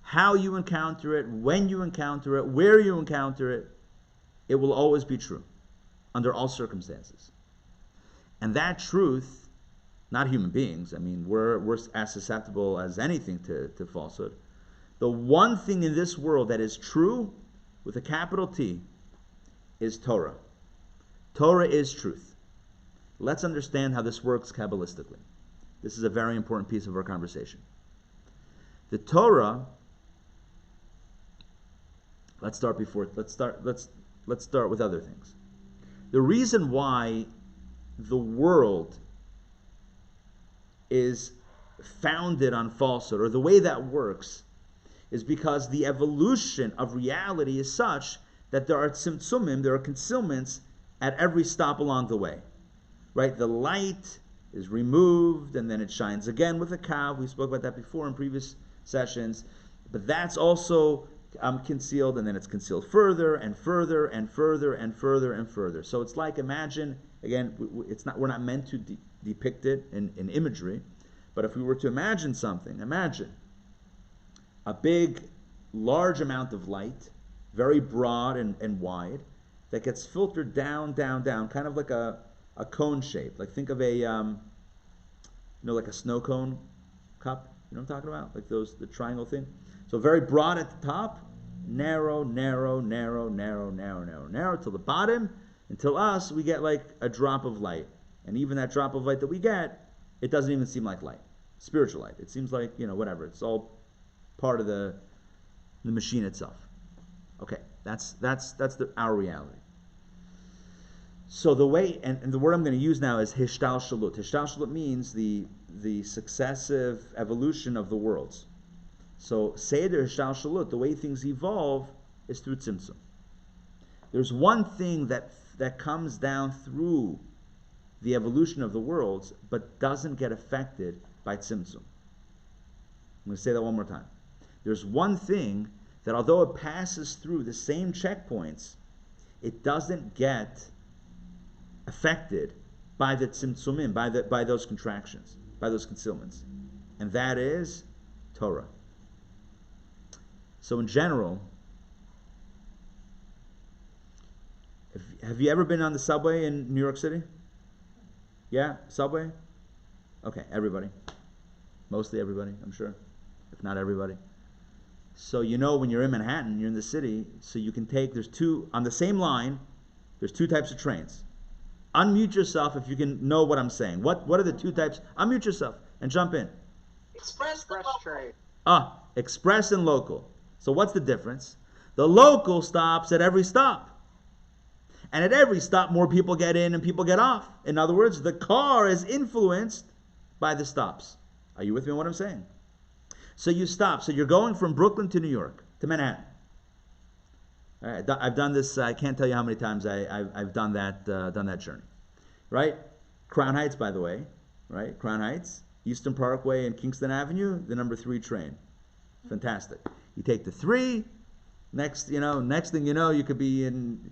how you encounter it, when you encounter it, where you encounter it, it will always be true, under all circumstances. And that truth, not human beings, I mean, we're as susceptible as anything to falsehood. The one thing in this world that is true, with a capital T, is Torah. Torah is truth. Let's understand how this works Kabbalistically. This is a very important piece of our conversation. The Torah, let's start with other things. The reason why the world is founded on falsehood, or the way that works, is because the evolution of reality is such that there are tzimtzumim, there are concealments at every stop along the way. Right? The light is removed and then it shines again with a kav. We spoke about that before in previous sessions. But that's also concealed, and then it's concealed further and further and further and further and further. So it's like, imagine, again, we're not meant to depict it in imagery, but if we were to imagine something, imagine a big, large amount of light, very broad and wide, that gets filtered down, down, down, kind of like a cone shape. Like think of a, like a snow cone cup. You know what I'm talking about? Like the triangle thing. So very broad at the top, narrow, narrow, narrow, narrow, narrow, narrow, narrow, till the bottom. Until us, we get like a drop of light. And even that drop of light that we get, it doesn't even seem like light. Spiritual light. It seems like, whatever. It's all part of the machine itself. Okay, that's our reality. So the way, and the word I'm going to use now is hishtalshalut. Hishtalshalut means the successive evolution of the worlds. So seder hishtalshalut, the way things evolve, is through tzimtzum. There's one thing that comes down through the evolution of the worlds, but doesn't get affected by tzimtzum. I'm going to say that one more time. There's one thing that, although it passes through the same checkpoints, it doesn't get affected by the tzimtzumim, by those contractions, by those concealments. And that is Torah. So in general, have you ever been on the subway in New York City? Yeah? Subway? Okay, everybody. Mostly everybody, I'm sure. If not everybody. So when you're in Manhattan, you're in the city, so you can take, on the same line, there's two types of trains. Unmute yourself if you can know what I'm saying. What are the two types? Unmute yourself and jump in. Express train. Express and local. So what's the difference? The local stops at every stop. And at every stop, more people get in and people get off. In other words, the car is influenced by the stops. Are you with me on what I'm saying? So you stop. So you're going from Brooklyn to New York, to Manhattan. All right, I've done this. I can't tell you how many times I've done that journey. Right? Crown Heights, by the way. Right? Crown Heights, Eastern Parkway and Kingston Avenue, the number 3 train. Fantastic. You take the 3. Next thing you know, you could be in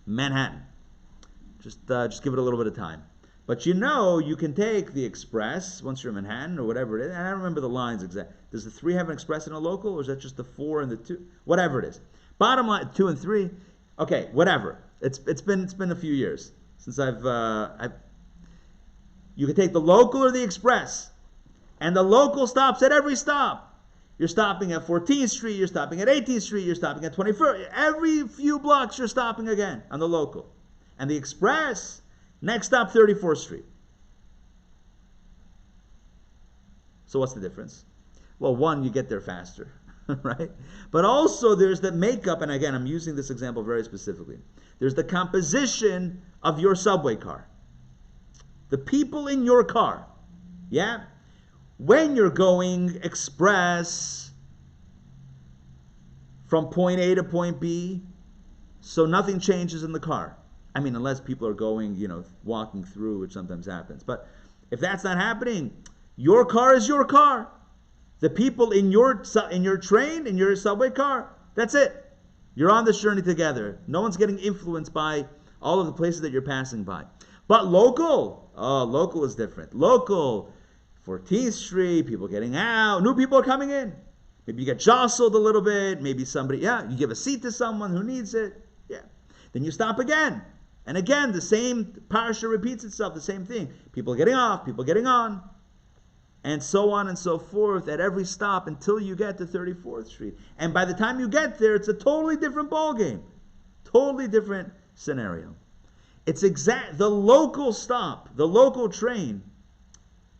Manhattan. Just give it a little bit of time. But you can take the express once you're in Manhattan or whatever it is. And I don't remember the lines exactly. Does the 3 have an express and a local, or is that just the 4 and the 2? Whatever it is. Bottom line, 2 and 3. Okay, whatever. It's been a few years since you can take the local or the express, and the local stops at every stop. You're stopping at 14th Street. You're stopping at 18th Street. You're stopping at 21st. Every few blocks, you're stopping again on the local, and the express. Next stop, 34th Street. So what's the difference? Well, one, you get there faster. right? But also there's the makeup, and again, I'm using this example very specifically. There's the composition of your subway car. The people in your car, yeah? When you're going express from point A to point B, so nothing changes in the car. I mean, unless people are going, walking through, which sometimes happens. But if that's not happening, your car is your car. The people in your train, in your subway car, that's it. You're on this journey together. No one's getting influenced by all of the places that you're passing by. But local is different. Local, 14th Street, people getting out, new people are coming in. Maybe you get jostled a little bit. Maybe somebody, you give a seat to someone who needs it. Yeah. Then you stop again. And again, the same parsha repeats itself, the same thing. People getting off, people getting on. And so on and so forth at every stop until you get to 34th Street. And by the time you get there, it's a totally different ballgame. Totally different scenario. It's the local stop, the local train,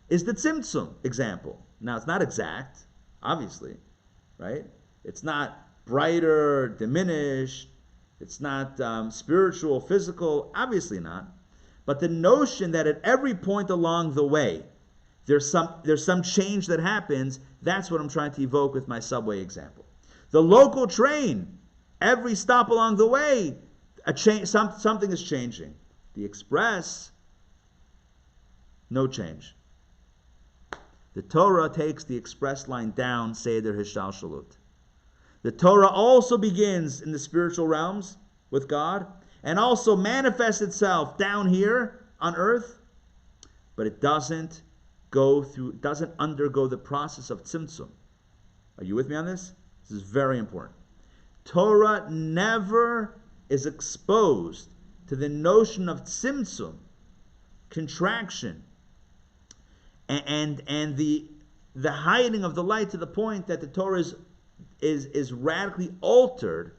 is the Tzimtzum example. Now, it's not exact, obviously, right? It's not brighter, diminished. It's not spiritual, physical, obviously not. But the notion that at every point along the way, there's some change that happens, that's what I'm trying to evoke with my subway example. The local train, every stop along the way, something is changing. The express, no change. The Torah takes the express line down, Seder Hishtalshalut. The Torah also begins in the spiritual realms with God and also manifests itself down here on earth, but it doesn't undergo the process of tzimtzum. Are you with me on this? This is very important. Torah never is exposed to the notion of tzimtzum, contraction, and the hiding of the light to the point that the Torah is radically altered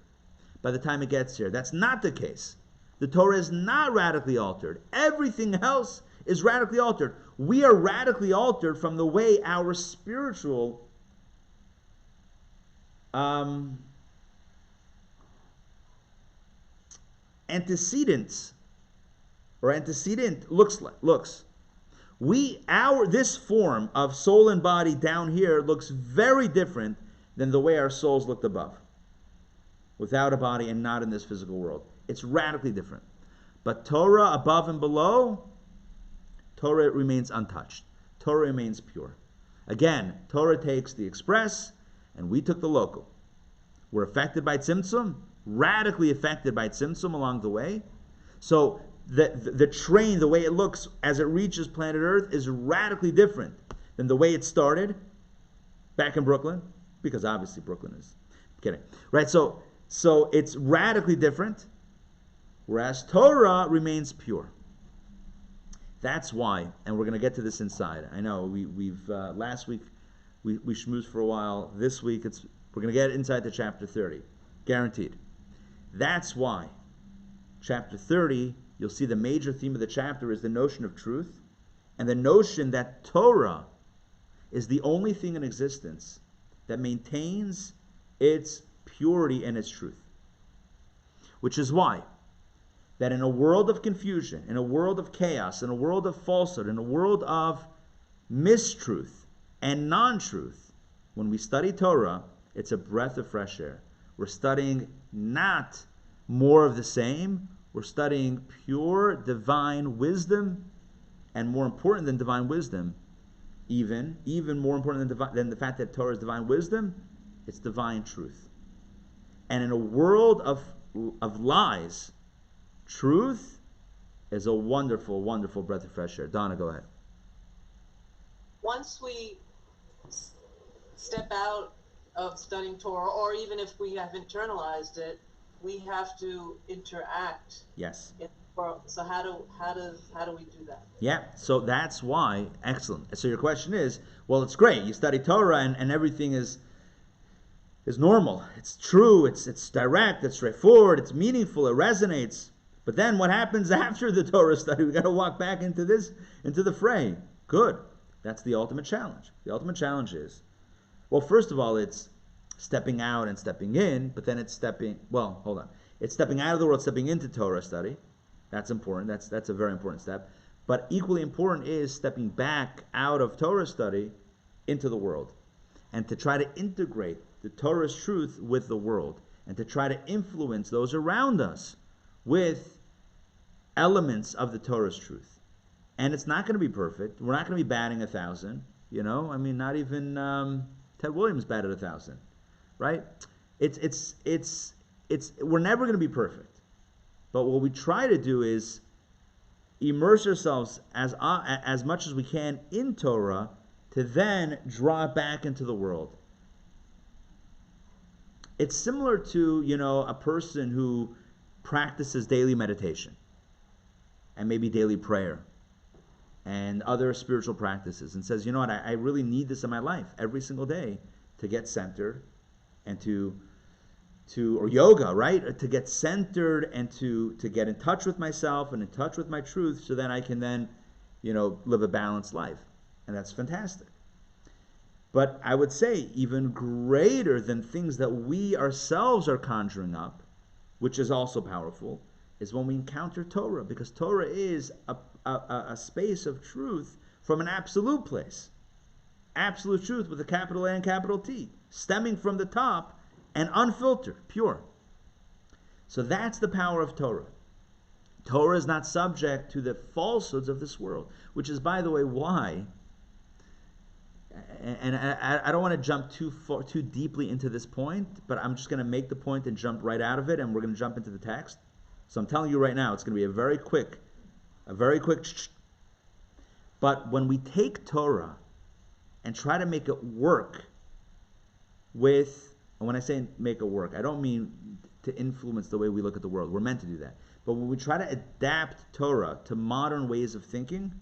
by the time it gets here. That's not the case. The Torah is not radically altered. Everything else is radically altered. We are radically altered from the way our spiritual antecedent looks. This form of soul and body down here looks very different than the way our souls looked above, without a body and not in this physical world. It's radically different. But Torah above and below, Torah remains untouched. Torah remains pure. Again, Torah takes the express, and we took the local. We're affected by tzimtzum, radically affected by tzimtzum along the way. So the train, the way it looks as it reaches planet Earth, is radically different than the way it started back in Brooklyn, because obviously Brooklyn is. I'm kidding. Right? So it's radically different, whereas Torah remains pure. That's why, and we're going to get to this inside. I know we've last week we schmoozed for a while. This week we're going to get inside to chapter 30, guaranteed. That's why chapter 30, you'll see the major theme of the chapter is the notion of truth, and the notion that Torah is the only thing in existence that maintains its purity and its truth. Which is why that in a world of confusion, in a world of chaos, in a world of falsehood, in a world of mistruth and non-truth, when we study Torah, it's a breath of fresh air. We're studying not more of the same, we're studying pure divine wisdom, and more important than divine wisdom, even more important than the fact that Torah is divine wisdom, it's divine truth. And in a world of lies, truth is a wonderful, wonderful breath of fresh air. Donna, go ahead. Once we step out of studying Torah, or even if we have internalized it, we have to interact. Yes. In the world. So how do we do that? Yeah. So that's why. Excellent. So your question is, well, it's great. You study Torah and everything is normal. It's true. It's direct. It's straightforward. It's meaningful. It resonates. But then what happens after the Torah study? We got to walk back into the fray. Good. That's the ultimate challenge. The ultimate challenge is, well, first of all, it's stepping out and stepping in, but then it's stepping, well, hold on. It's stepping out of the world, stepping into Torah study. That's important. That's a very important step. But equally important is stepping back out of Torah study into the world, and to try to integrate the Torah's truth with the world, and to try to influence those around us with elements of the Torah's truth. And it's not going to be perfect. We're not going to be batting 1,000. You know, I mean, not even Ted Williams batted 1,000, right? We're never going to be perfect. But what we try to do is immerse ourselves as much as we can in Torah, to then draw it back into the world. It's similar to, a person who practices daily meditation and maybe daily prayer and other spiritual practices, and says, you know what, I really need this in my life every single day to get centered and or yoga, right? To get centered and to get in touch with myself and in touch with my truth, so then I can then, live a balanced life. And that's fantastic. But I would say even greater than things that we ourselves are conjuring up, which is also powerful, is when we encounter Torah, because Torah is a space of truth from an absolute place. Absolute truth with a capital A and capital T, stemming from the top and unfiltered, pure. So that's the power of Torah. Torah is not subject to the falsehoods of this world, which is, by the way, why, and I don't want to jump too deeply into this point, but I'm just going to make the point and jump right out of it, and we're going to jump into the text. So I'm telling you right now, it's going to be a very quick. But when we take Torah and try to make it work with, and when I say make it work, I don't mean to influence the way we look at the world. We're meant to do that. But when we try to adapt Torah to modern ways of thinking,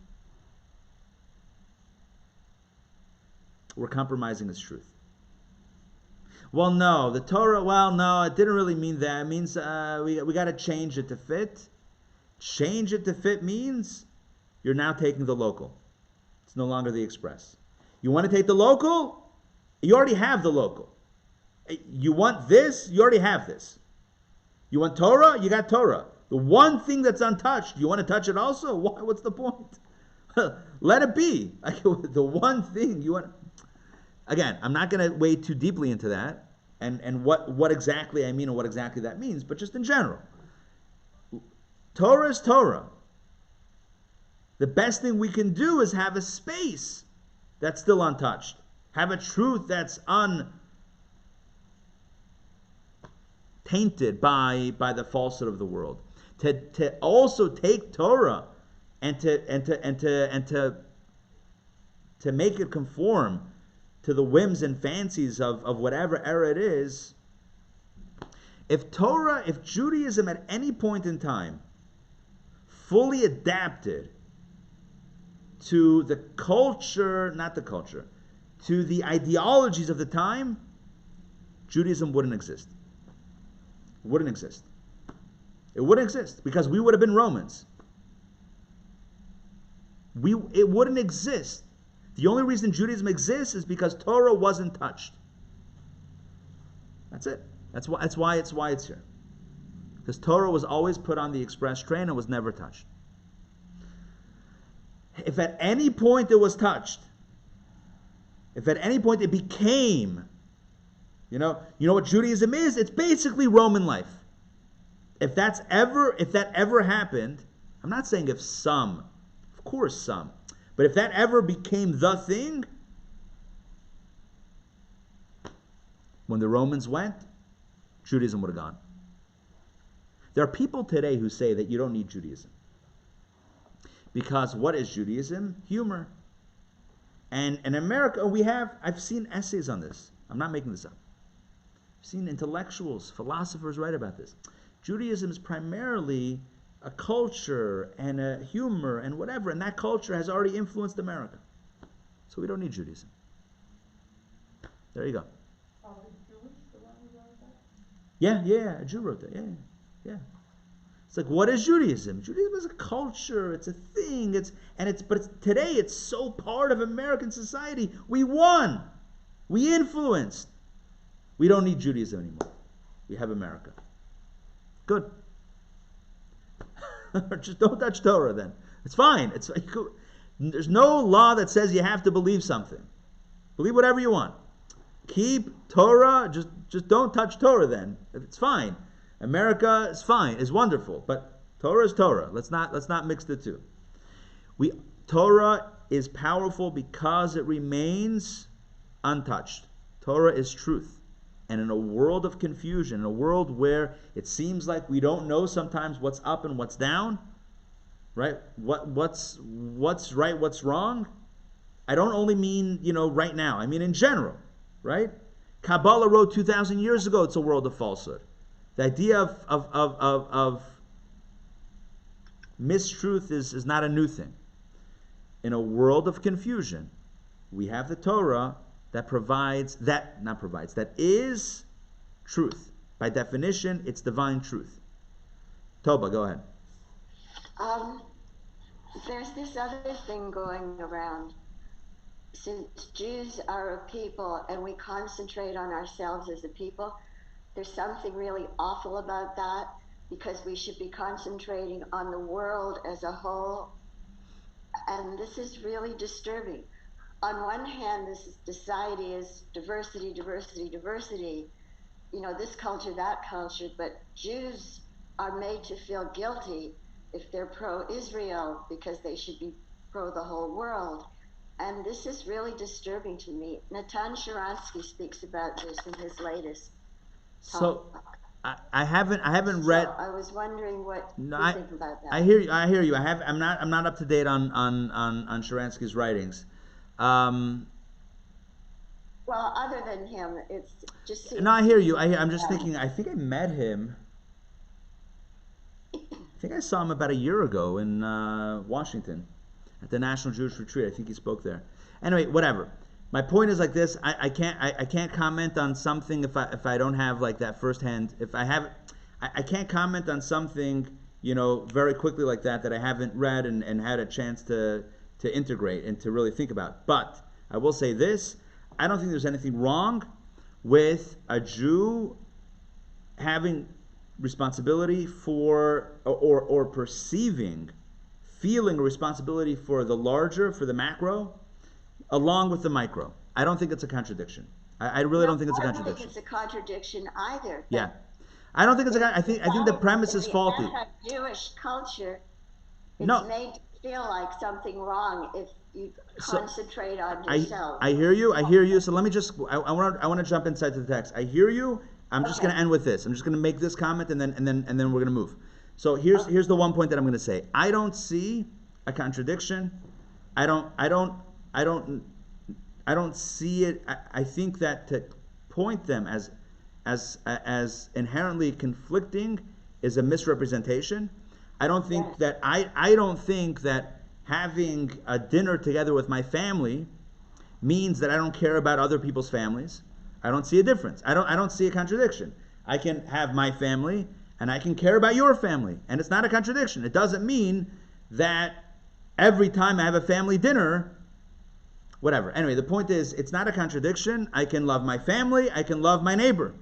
we're compromising its truth. Well, no, the Torah, it didn't really mean that. It means we got to change it to fit. Change it to fit means you're now taking the local. It's no longer the express. You want to take the local? You already have the local. You want this? You already have this. You want Torah? You got Torah. The one thing that's untouched, you want to touch it also? Why? What's the point? Let it be. The one thing you want. Again, I'm not going to wade too deeply into that and what exactly I mean and what exactly that means, but just in general. Torah is Torah. The best thing we can do is have a space that's still untouched. Have a truth that's untainted by the falsehood of the world. To also take Torah and to make it conform to the whims and fancies of whatever era it is. If Judaism at any point in time fully adapted to the culture, to the ideologies of the time, Judaism wouldn't exist. It wouldn't exist. It wouldn't exist because we would have been Romans. It wouldn't exist. The only reason Judaism exists is because Torah wasn't touched. That's it. That's why it's here. Because Torah was always put on the express train and was never touched. If at any point it was touched, if at any point it became, you know what Judaism is? It's basically Roman life. If that ever happened, I'm not saying if some, of course some, but if that ever became the thing, when the Romans went, Judaism would have gone. There are people today who say that you don't need Judaism. Because what is Judaism? Humor. And in America, I've seen essays on this. I'm not making this up. I've seen intellectuals, philosophers write about this. Judaism is primarily a culture and a humor and whatever, and that culture has already influenced America. So we don't need Judaism. There you go. Jewish, the one who wrote that? Yeah, a Jew wrote that. Yeah. It's like, what is Judaism? Judaism is a culture. It's a thing. But today it's so part of American society. We won. We influenced. We don't need Judaism anymore. We have America. Good. Just don't touch Torah then. It's fine. There's no law that says you have to believe something. Believe whatever you want. Keep Torah. Just don't touch Torah then. It's fine. America is fine. It's wonderful. But Torah is Torah. Let's not mix the two. Torah is powerful because it remains untouched. Torah is truth. And in a world of confusion, in a world where it seems like we don't know sometimes what's up and what's down, right? What's right, what's wrong? I don't only mean, right now. I mean in general, right? Kabbalah wrote 2,000 years ago, it's a world of falsehood. The idea of mistruth is not a new thing. In a world of confusion, we have the Torah that that is truth. By definition, it's divine truth. Toba, go ahead. There's this other thing going around. Since Jews are a people and we concentrate on ourselves as a people, there's something really awful about that, because we should be concentrating on the world as a whole. And this is really disturbing. On one hand, this society is diversity, diversity, diversity. This culture, that culture. But Jews are made to feel guilty if they're pro-Israel, because they should be pro the whole world. And this is really disturbing to me. Natan Sharansky speaks about this in his latest talk. So I haven't read. I was wondering what you think about that. I hear you. I'm not up to date on Sharansky's writings. Well, other than him, it's just. No, I hear you. I'm just thinking. I think I met him. I think I saw him about a year ago in Washington at the National Jewish Retreat. I think he spoke there. Anyway, whatever. My point is like this: I can't comment on something if I don't have like that firsthand. If I have, I can't comment on something very quickly like that I haven't read and had a chance to integrate and to really think about. But I will say this: I don't think there's anything wrong with a Jew having responsibility for or feeling a responsibility for the larger, for the macro, along with the micro. I don't think it's a contradiction. I really don't think it's a contradiction. I don't think it's a contradiction either. Yeah, I don't think it's a. I think the premise is faulty. The Jewish culture is made to feel like something wrong if you concentrate on yourself. I hear you. So let me just. I want to jump inside to the text. I hear you. I'm just going to end with this. I'm just going to make this comment and then we're going to move. So here's the one point that I'm going to say. I don't see a contradiction. I don't see it. I think that to point them as inherently conflicting is a misrepresentation. I don't think that I don't think that having a dinner together with my family means that I don't care about other people's families. I don't see a difference. I don't see a contradiction. I can have my family and I can care about your family, and it's not a contradiction. It doesn't mean that every time I have a family dinner, whatever. Anyway, the point is, it's not a contradiction. I can love my family. I can love my neighbor,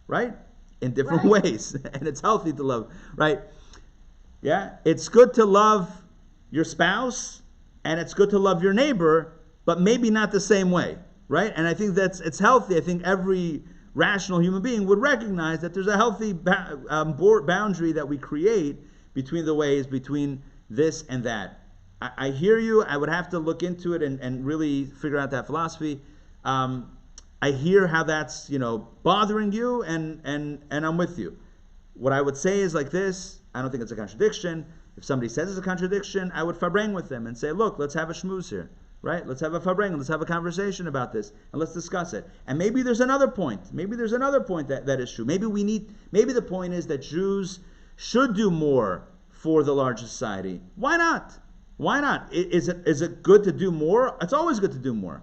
right? In different ways, and it's healthy to love, right? Yeah, it's good to love your spouse, and it's good to love your neighbor, but maybe not the same way, right? And I think it's healthy. I think every rational human being would recognize that there's a healthy boundary that we create between the ways, between this and that. I hear you. I would have to look into it and really figure out that philosophy. I hear how that's bothering you, and I'm with you. What I would say is like this: I don't think it's a contradiction. If somebody says it's a contradiction, I would farbreng with them and say, look, let's have a schmooze here, right? Let's have a farbreng, let's have a conversation about this, and let's discuss it. And maybe there's another point. Maybe there's another point that is true. Maybe the point is that Jews should do more for the larger society. Why not? Why not? Is it good to do more? It's always good to do more.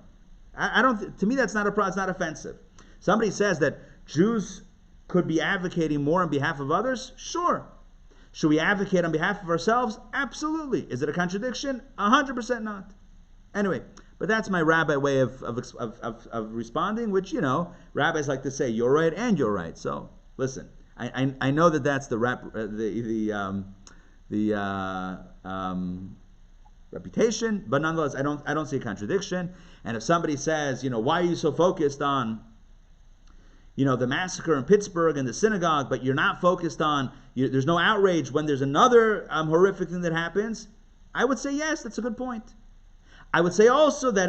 To me, that's not a problem. It's not offensive. Somebody says that Jews could be advocating more on behalf of others. Sure. Should we advocate on behalf of ourselves? Absolutely. Is it a contradiction? 100% not. Anyway, But that's my rabbi way of responding, which, rabbis like to say, you're right and you're right. So, listen, I know that's the reputation, but nonetheless, I don't see a contradiction. And if somebody says, why are you so focused on, the massacre in Pittsburgh and the synagogue, but you're not focused on, there's no outrage when there's another horrific thing that happens, I would say yes, that's a good point. I would say also that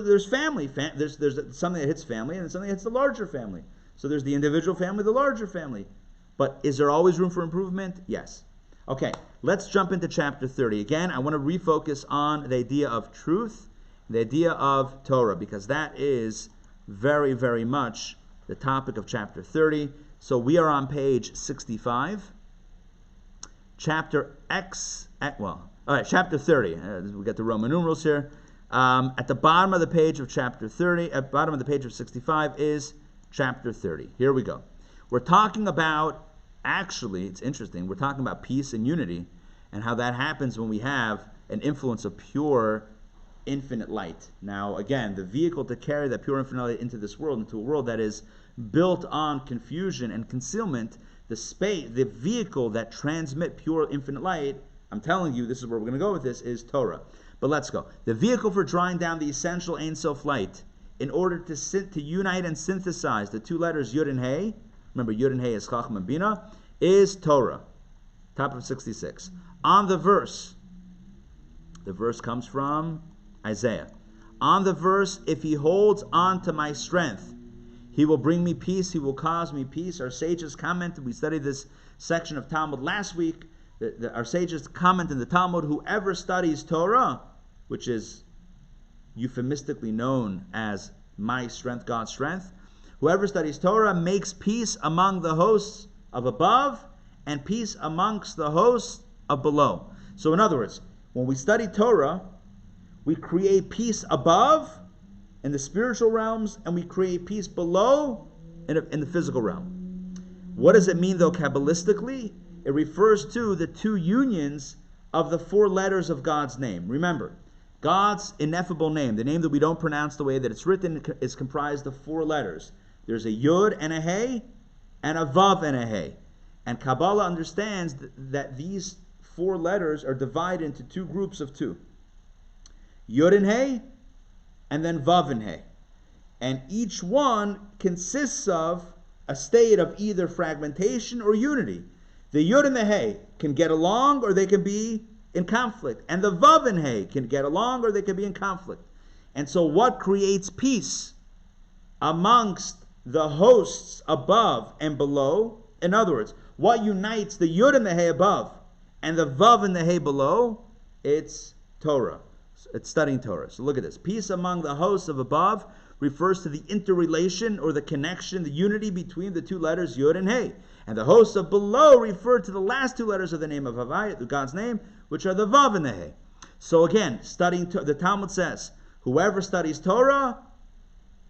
there's family. There's something that hits family and something that hits the larger family. So there's the individual family, the larger family. But is there always room for improvement? Yes. Okay, let's jump into chapter 30. Again, I want to refocus on the idea of truth, the idea of Torah, because that is very, very much the topic of chapter 30. So we are on page 65. Chapter 30. We got the Roman numerals here. At the bottom of the page of chapter 30, at the bottom of the page of 65 is chapter 30. Here we go. We're talking about, actually, it's interesting, we're talking about peace and unity and how that happens when we have an influence of pure infinite light. Now, again, the vehicle to carry that pure infinite light into this world, into a world that is built on confusion and concealment, the vehicle that transmit pure infinite light, I'm telling you, this is where we're going to go with this, is Torah. But let's go. The vehicle for drawing down the essential Ein Sof light in order to unite and synthesize the two letters Yud and Hey, remember Yud and Hey is Chacham and Bina, is Torah. Top of 66. On the verse comes from Isaiah. On the verse, if he holds on to my strength, he will bring me peace, he will cause me peace. Our sages commented, we studied this section of Talmud last week, our sages comment in the Talmud, whoever studies Torah, which is euphemistically known as my strength, God's strength, whoever studies Torah makes peace among the hosts of above and peace amongst the hosts of below. So in other words, when we study Torah, we create peace above in the spiritual realms, and we create peace below in the physical realm. What does it mean, though, Kabbalistically? It refers to the two unions of the four letters of God's name. Remember, God's ineffable name, the name that we don't pronounce the way that it's written, is comprised of four letters. There's a Yud and a Hey, and a Vav and a Hey. And Kabbalah understands that these four letters are divided into two groups of two. Yud and Hey, and then Vav and Hey. And each one consists of a state of either fragmentation or unity. The Yud and the Hey can get along or they can be in conflict. And the Vav and Hey can get along or they can be in conflict. And so what creates peace amongst the hosts above and below? In other words, what unites the Yud and the Hey above and the Vav and the Hey below? It's Torah. It's studying Torah. So look at this. Peace among the hosts of above refers to the interrelation or the connection, the unity between the two letters Yud and Hey. And the hosts of below refer to the last two letters of the name of Havai, God's name, which are the Vav and the Hey. So again, studying the Talmud says, whoever studies Torah,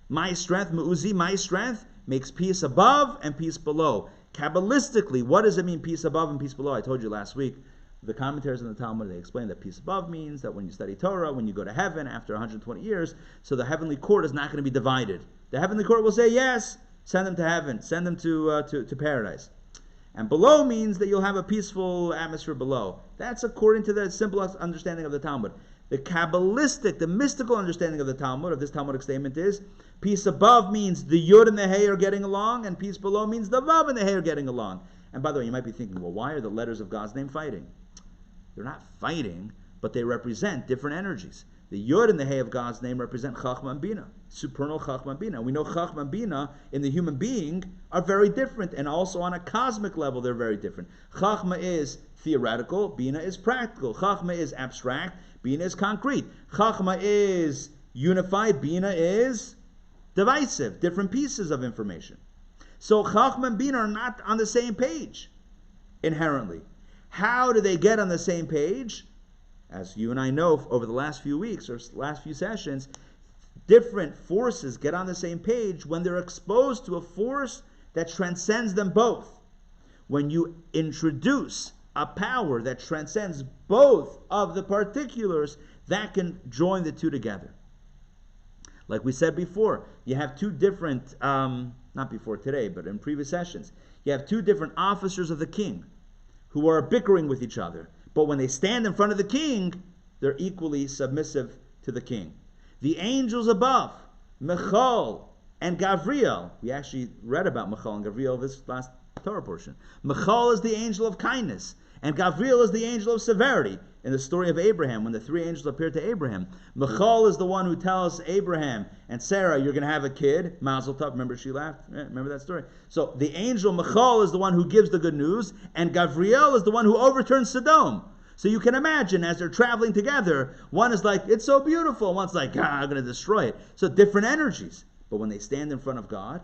my strength, Mu'uzi, my strength, makes peace above and peace below. Kabbalistically, what does it mean, peace above and peace below? I told you last week, the commentaries in the Talmud, they explain that peace above means that when you study Torah, when you go to heaven after 120 years, so the heavenly court is not going to be divided. The heavenly court will say, yes, send them to heaven, send them to paradise. And below means that you'll have a peaceful atmosphere below. That's according to the simple understanding of the Talmud. The Kabbalistic, the mystical understanding of the Talmud, of this Talmudic statement is, peace above means the Yud and the Hey are getting along, and peace below means the Vav and the Hey are getting along. And by the way, you might be thinking, well, why are the letters of God's name fighting? They're not fighting, but they represent different energies. The Yud and the Hey of God's name represent Chachma and Bina, supernal Chachma and Bina. We know Chachma and Bina in the human being are very different, and also on a cosmic level they're very different. Chachma is theoretical, Bina is practical. Chachma is abstract, Bina is concrete. Chachma is unified, Bina is divisive, different pieces of information. So Chachma and Bina are not on the same page, inherently. How do they get on the same page? As you and I know over the last few weeks or last few sessions, different forces get on the same page when they're exposed to a force that transcends them both. When you introduce a power that transcends both of the particulars, that can join the two together. Like we said before, you have two different, not before today, but in previous sessions, you have two different officers of the king who are bickering with each other. But when they stand in front of the king, they're equally submissive to the king. The angels above, Michal and Gavriel. We actually read about Michal and Gavriel this last Torah portion. Michal is the angel of kindness, and Gavriel is the angel of severity. In the story of Abraham, when the three angels appeared to Abraham, Michal is the one who tells Abraham and Sarah, you're going to have a kid. Mazel tov. Remember she laughed? Remember that story? So the angel Michal is the one who gives the good news, and Gavriel is the one who overturns Sodom. So you can imagine as they're traveling together, one is like, it's so beautiful. One's like, I'm going to destroy it. So different energies. But when they stand in front of God,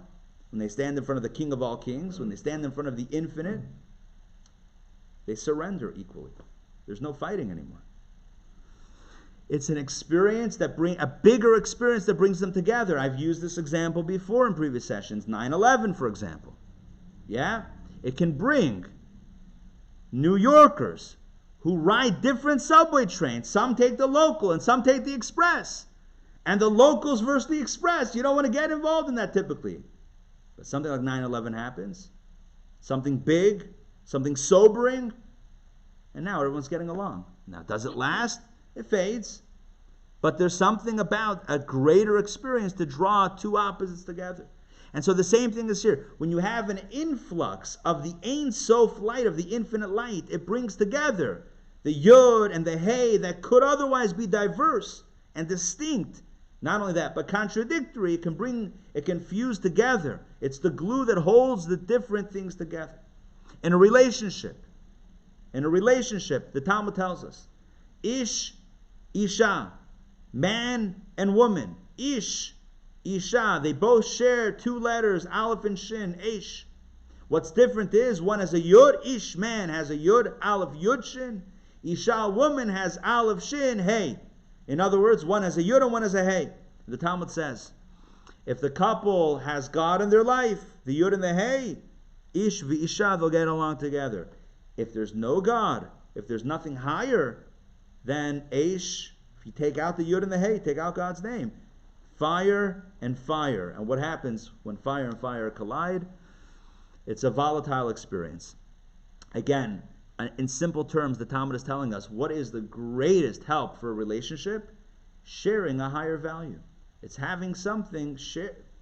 when they stand in front of the King of all kings, when they stand in front of the infinite, they surrender equally. There's no fighting anymore. It's an experience that a bigger experience that brings them together. I've used this example before in previous sessions. 9/11, for example. Yeah? It can bring New Yorkers who ride different subway trains. Some take the local and some take the express. And the locals versus the express. You don't want to get involved in that typically. But something like 9/11 happens. Something big, something sobering. And now everyone's getting along. Now, does it last? It fades. But there's something about a greater experience to draw two opposites together. And so the same thing is here. When you have an influx of the Ein Sof light, of the infinite light, it brings together the Yod and the Hey that could otherwise be diverse and distinct. Not only that, but contradictory. It can fuse together. It's the glue that holds the different things together. In a relationship, the Talmud tells us, Ish, Isha, man and woman. Ish, Isha, they both share two letters, Aleph and Shin, Ish. What's different is one has a Yud, Ish, man has a Yud, Aleph, Yud, Shin. Isha, woman has Aleph, Shin, Hey. In other words, one has a Yud and one has a Hey. The Talmud says, if the couple has God in their life, the Yud and the Hey, Ish v'Isha, they'll get along together. If there's no God, if there's nothing higher than Ish, if you take out the Yud and the Hey, take out God's name, fire and fire. And what happens when fire and fire collide? It's a volatile experience. Again, in simple terms, the Talmud is telling us what is the greatest help for a relationship? Sharing a higher value. It's having something,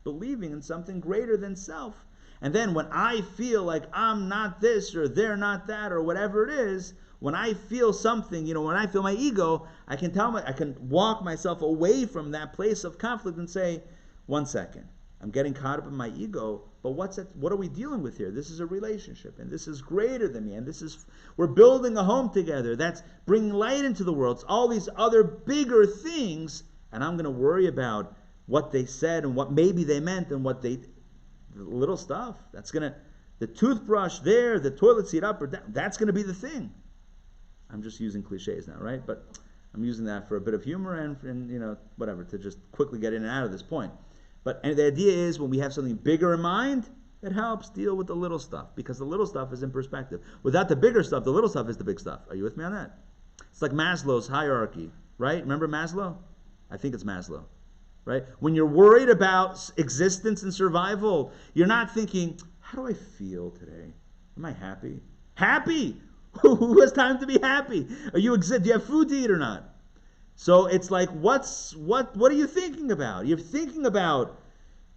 believing in something greater than self. And then when I feel like I'm not this or they're not that or whatever it is, when I feel something, when I feel my ego, I can walk myself away from that place of conflict and say, 1 second, I'm getting caught up in my ego, but what are we dealing with here? This is a relationship, and this is greater than me, and we're building a home together that's bringing light into the world. It's all these other bigger things, and I'm going to worry about what they said and what maybe they meant and the little stuff. The toothbrush there, the toilet seat up or down, that's going to be the thing. I'm just using cliches now, right? But I'm using that for a bit of humor and whatever, to just quickly get in and out of this point. But the idea is when we have something bigger in mind, it helps deal with the little stuff, because the little stuff is in perspective. Without the bigger stuff, the little stuff is the big stuff. Are you with me on that? It's like Maslow's hierarchy, right? Remember Maslow? I think it's Maslow, right? When you're worried about existence and survival, you're not thinking, how do I feel today? Am I happy? Happy! Who has time to be happy? Do you have food to eat or not? So it's like, what are you thinking about? You're thinking about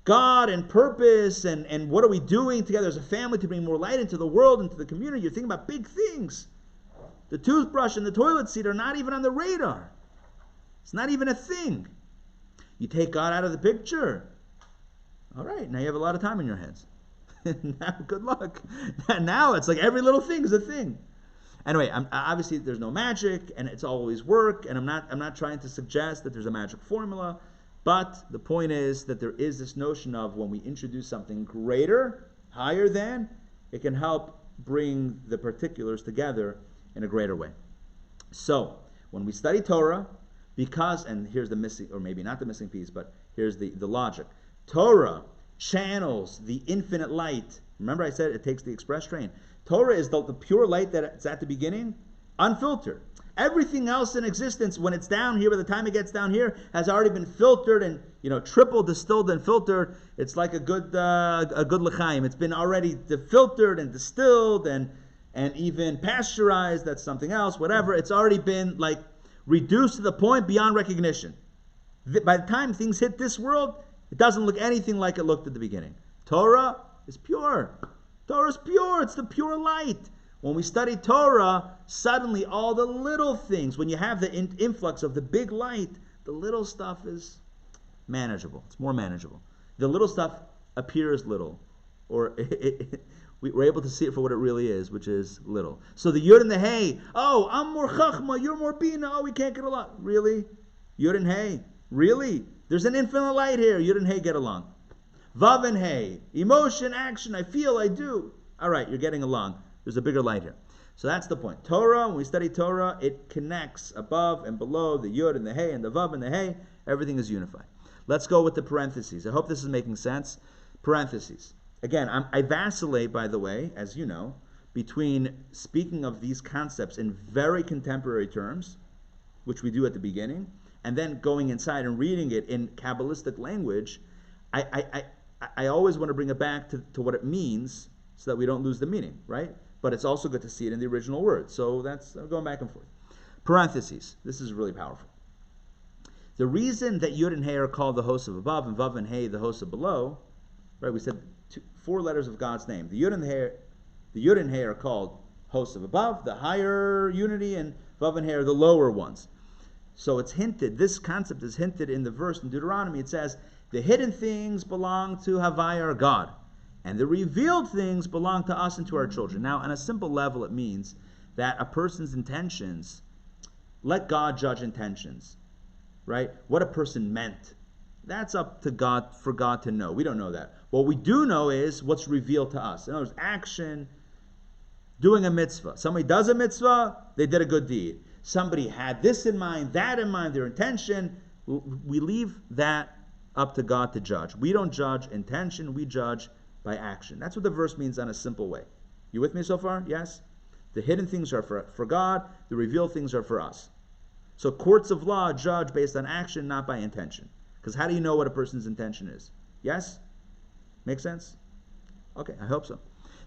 God and purpose and what are we doing together as a family to bring more light into the world, into the community. You're thinking about big things. The toothbrush and the toilet seat are not even on the radar. It's not even a thing. You take God out of the picture. All right, now you have a lot of time in your hands. Now, good luck. Now it's like every little thing is a thing. Anyway, obviously there's no magic, and it's always work, and I'm not trying to suggest that there's a magic formula, but the point is that there is this notion of when we introduce something greater, higher than, it can help bring the particulars together in a greater way. So, when we study Torah, and here's the missing, or maybe not the missing piece, but here's the logic. Torah channels the infinite light. Remember I said it takes the express train. Torah is the pure light that's at the beginning, unfiltered. Everything else in existence, when it's down here, by the time it gets down here, has already been filtered and triple distilled and filtered. It's like a good l'chaim. It's been already filtered and distilled and even pasteurized. That's something else. Whatever. It's already been like reduced to the point beyond recognition. By the time things hit this world, it doesn't look anything like it looked at the beginning. Torah is pure. Torah is pure. It's the pure light. When we study Torah, suddenly all the little things, when you have the influx of the big light, the little stuff is manageable. It's more manageable. The little stuff appears little, or we're able to see it for what it really is, which is little. So the Yud and the Hey, oh, I'm more Chachma, you're more Bina, oh, we can't get along. Really? Yud and Hey? Really? There's an infinite light here. Yud and Hey get along. Vav and Hey, emotion, action, I feel, I do. All right, you're getting along. There's a bigger light here. So that's the point. Torah, when we study Torah, it connects above and below, the Yud and the Hey and the Vav and the Hey. Everything is unified. Let's go with the parentheses. I hope this is making sense. Parentheses. Again, I vacillate, by the way, as you know, between speaking of these concepts in very contemporary terms, which we do at the beginning, and then going inside and reading it in Kabbalistic language. I always want to bring it back to what it means so that we don't lose the meaning, right? But it's also good to see it in the original word. So that's going back and forth. Parentheses. This is really powerful. The reason that Yud and Hey are called the hosts of above and Vav and Hey the hosts of below, right? We said 4 letters of God's name. The Yud and Hey are called hosts of above, the higher unity, and Vav and Hey are the lower ones. So it's hinted, this concept is hinted in the verse in Deuteronomy. It says, the hidden things belong to Havai our God, and the revealed things belong to us and to our children. Now, on a simple level, it means that a person's intentions, let God judge intentions, right? What a person meant, that's up to God, for God to know. We don't know that. What we do know is what's revealed to us. In other words, action, doing a mitzvah. Somebody does a mitzvah, they did a good deed. Somebody had this in mind, that in mind, their intention. We leave that up to God to judge. We don't judge intention, we judge by action. That's what the verse means on a simple way. You with me so far? Yes? The hidden things are for God, the revealed things are for us. So courts of law judge based on action, not by intention. Because how do you know what a person's intention is? Yes? Make sense? Okay, I hope so.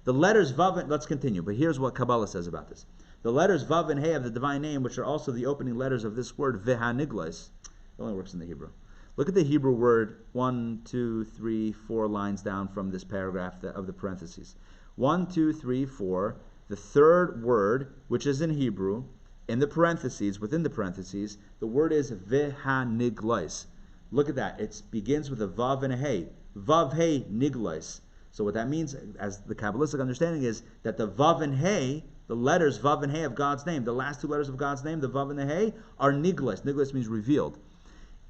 The letters Vav and, let's continue, but here's what Kabbalah says about this. The letters Vav and Hey of the divine name, which are also the opening letters of this word, Vehaniglos, it only works in the Hebrew. Look at the Hebrew word 1, 2, 3, 4 lines down from this paragraph of the parentheses. 1, 2, 3, 4. The third word, which is in Hebrew, in the parentheses, within the parentheses, the word is Vehaniglos. Look at that. It begins with a Vav and a Hey. Vav Hey Niglos. So what that means, as the Kabbalistic understanding is, that the Vav and Hey, the letters Vav and Hey of God's name, the last 2 letters of God's name, the Vav and the Hey, are Niglos. Niglos means revealed.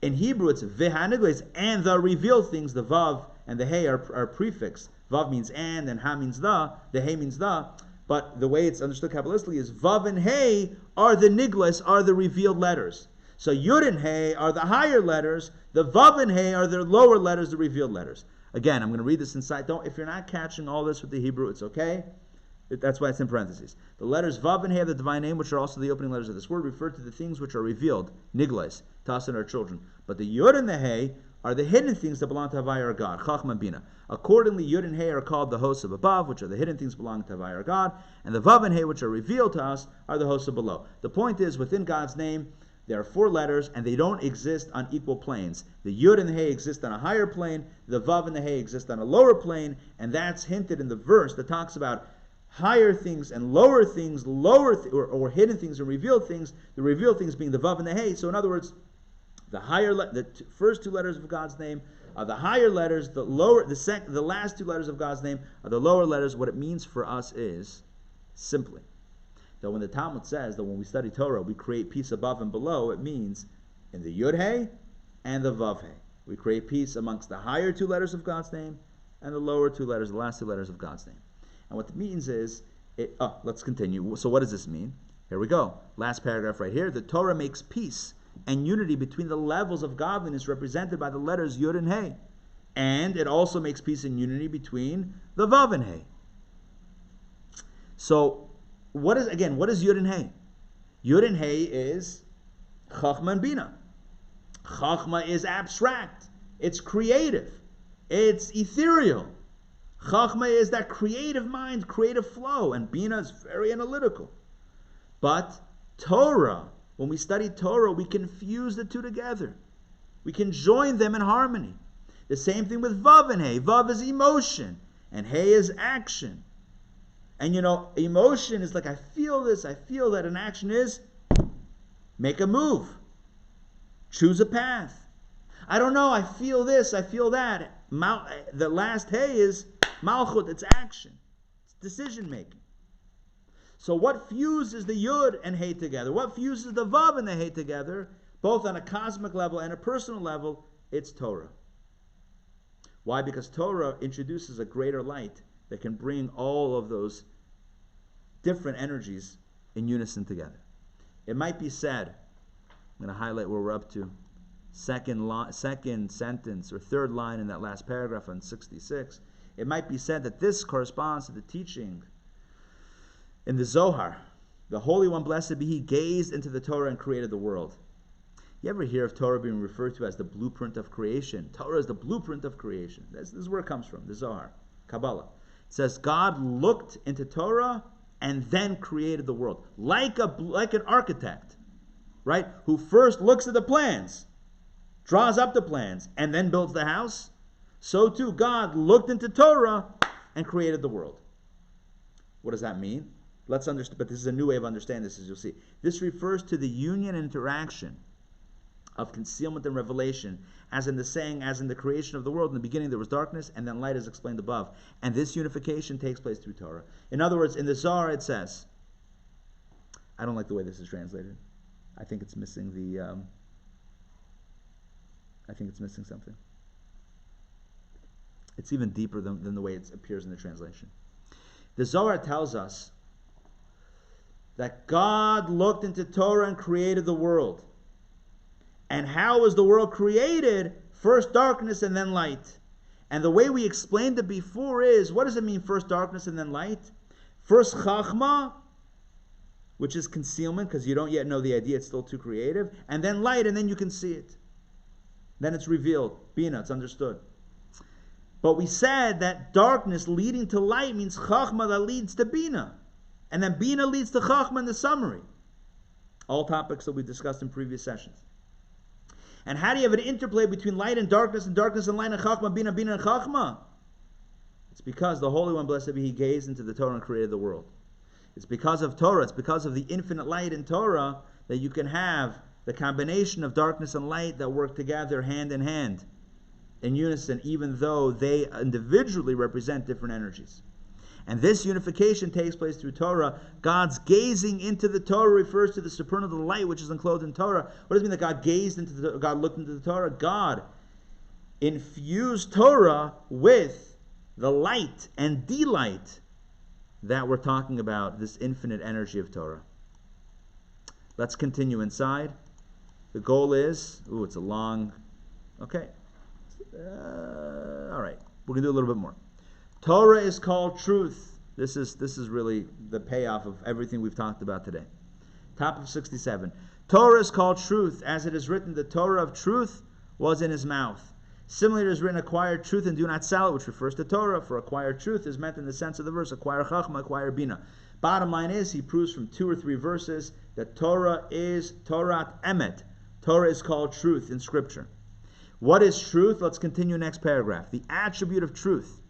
In Hebrew, it's Vehaniglos, and the revealed things, the Vav and the Hey are prefix. Vav means and Ha means the Hey means the. But the way it's understood Kabbalistically is Vav and Hey are the Niglos, are the revealed letters. So Yud and Hey are the higher letters, the Vav and Hey are the lower letters, the revealed letters. Again, I'm going to read this inside. If you're not catching all this with the Hebrew, it's okay. That's why it's in parentheses. The letters Vav and Hey of the divine name, which are also the opening letters of this word, refer to the things which are revealed, Niglos, to us and our children. But the Yud and the Hey are the hidden things that belong to Havai our God, Chachma Bina. Accordingly, Yud and Hey are called the hosts of above, which are the hidden things belonging to Havai our God, and the Vav and Hey, which are revealed to us, are the hosts of below. The point is, within God's name, there are 4 letters, and they don't exist on equal planes. The Yud and the Hey exist on a higher plane, the Vav and the Hey exist on a lower plane, and that's hinted in the verse that talks about higher things and lower things, or hidden things and revealed things, the revealed things being the Vav and the Hey. So in other words, the first 2 letters of God's name are the higher letters, the last 2 letters of God's name are the lower letters. What it means for us is, simply, that when the Talmud says that when we study Torah, we create peace above and below, it means in the Yud Hey and the Vav Hey. We create peace amongst the higher 2 letters of God's name and the lower 2 letters, the last 2 letters of God's name. And what it means is, let's continue. So what does this mean? Here we go. Last paragraph right here. The Torah makes peace and unity between the levels of godliness represented by the letters Yud and Hey. And it also makes peace and unity between the Vav and Hey. So, what is Yud and Hey? Yud and Hey is Chachma and Bina. Chachma is abstract. It's creative. It's ethereal. Chachma is that creative mind, creative flow, and Bina is very analytical. But Torah, when we study Torah, we can fuse the two together. We can join them in harmony. The same thing with Vav and Hey. Vav is emotion, and Hey is action. And emotion is like, I feel this, I feel that, and action is make a move. Choose a path. I don't know, I feel this, I feel that. The last Hey is Malchut, it's action. It's decision making. So what fuses the Yud and Hey together? What fuses the Vav and the Hey together? Both on a cosmic level and a personal level, it's Torah. Why? Because Torah introduces a greater light that can bring all of those different energies in unison together. It might be said, I'm going to highlight where we're up to, second sentence or third line in that last paragraph on 66, it might be said that this corresponds to the teaching in the Zohar. The Holy One, blessed be He, gazed into the Torah and created the world. You ever hear of Torah being referred to as the blueprint of creation? Torah is the blueprint of creation. This is where it comes from, the Zohar, Kabbalah. It says God looked into Torah and then created the world. Like an architect, right? Who first looks at the plans, draws up the plans, and then builds the house. So too, God looked into Torah and created the world. What does that mean? Let's understand, but this is a new way of understanding this, as you'll see. This refers to the union and interaction of concealment and revelation, as in the saying, as in the creation of the world, in the beginning there was darkness, and then light is explained above. And this unification takes place through Torah. In other words, in the Zohar it says, I don't like the way this is translated. I think it's missing something. It's even deeper than the way it appears in the translation. The Zohar tells us that God looked into Torah and created the world. And how was the world created? First darkness and then light. And the way we explained it before is, what does it mean, first darkness and then light? First chachma, which is concealment, because you don't yet know the idea, it's still too creative. And then light, and then you can see it. Then it's revealed. Bina, it's understood. But we said that darkness leading to light means chachma that leads to bina. And then bina leads to chachma in the summary. All topics that we discussed in previous sessions. And how do you have an interplay between light and darkness and light and chachma, bina and chachma? It's because the Holy One, blessed be He, gazed into the Torah and created the world. It's because of Torah, it's because of the infinite light in Torah that you can have the combination of darkness and light that work together hand in hand, in unison, even though they individually represent different energies. And this unification takes place through Torah. God's gazing into the Torah refers to the supernal light which is enclosed in Torah. What does it mean that God looked into the Torah? God infused Torah with the light and delight that we're talking about, this infinite energy of Torah. Let's continue inside. The goal is, it's a long, okay. All right, we're going to do a little bit more. Torah is called truth. This is really the payoff of everything we've talked about today. Top of 67. Torah is called truth. As it is written, the Torah of truth was in his mouth. Similarly, it is written, acquire truth and do not sell it, which refers to Torah. For acquire truth is meant in the sense of the verse, acquire chachma, acquire bina. Bottom line is, he proves from 2 or 3 verses that Torah is Torat Emet. Torah is called truth in Scripture. What is truth? Let's continue next paragraph. The attribute of truth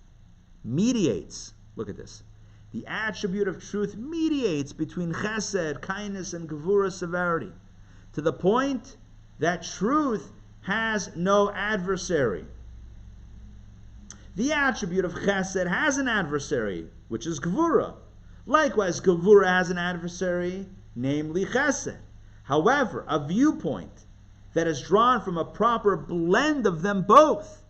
mediates, look at this, the attribute of truth mediates between chesed, kindness, and gevura, severity, to the point that truth has no adversary. The attribute of chesed has an adversary, which is gevura. Likewise, gevura has an adversary, namely chesed. However, a viewpoint that is drawn from a proper blend of them both,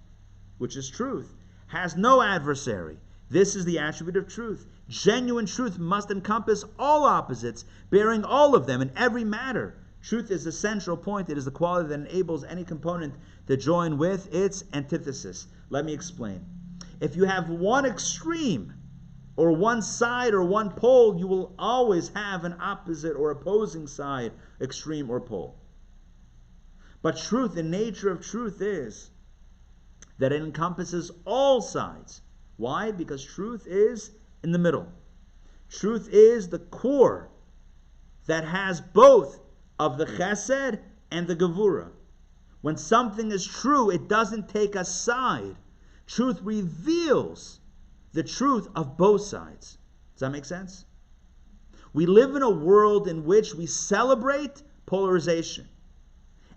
which is truth, has no adversary. This is the attribute of truth. Genuine truth must encompass all opposites, bearing all of them in every matter. Truth is the central point. It is the quality that enables any component to join with its antithesis. Let me explain. If you have one extreme or one side or one pole, you will always have an opposite or opposing side, extreme or pole. But truth, the nature of truth is that it encompasses all sides. Why? Because truth is in the middle. Truth is the core that has both of the chesed and the gevura. When something is true, it doesn't take a side. Truth reveals the truth of both sides. Does that make sense? We live in a world in which we celebrate polarization.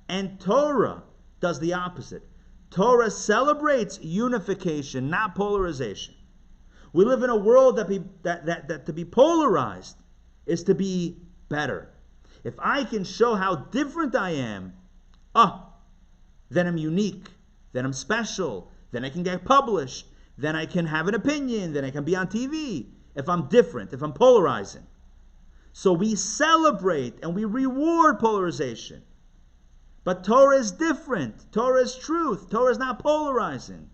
And Torah does the opposite. Torah celebrates unification, not polarization. We live in a world that to be polarized is to be better. If I can show how different I am, then I'm unique, then I'm special, then I can get published, then I can have an opinion, then I can be on TV. If I'm different, if I'm polarizing. So we celebrate and we reward polarization. But Torah is different. Torah is truth. Torah is not polarizing.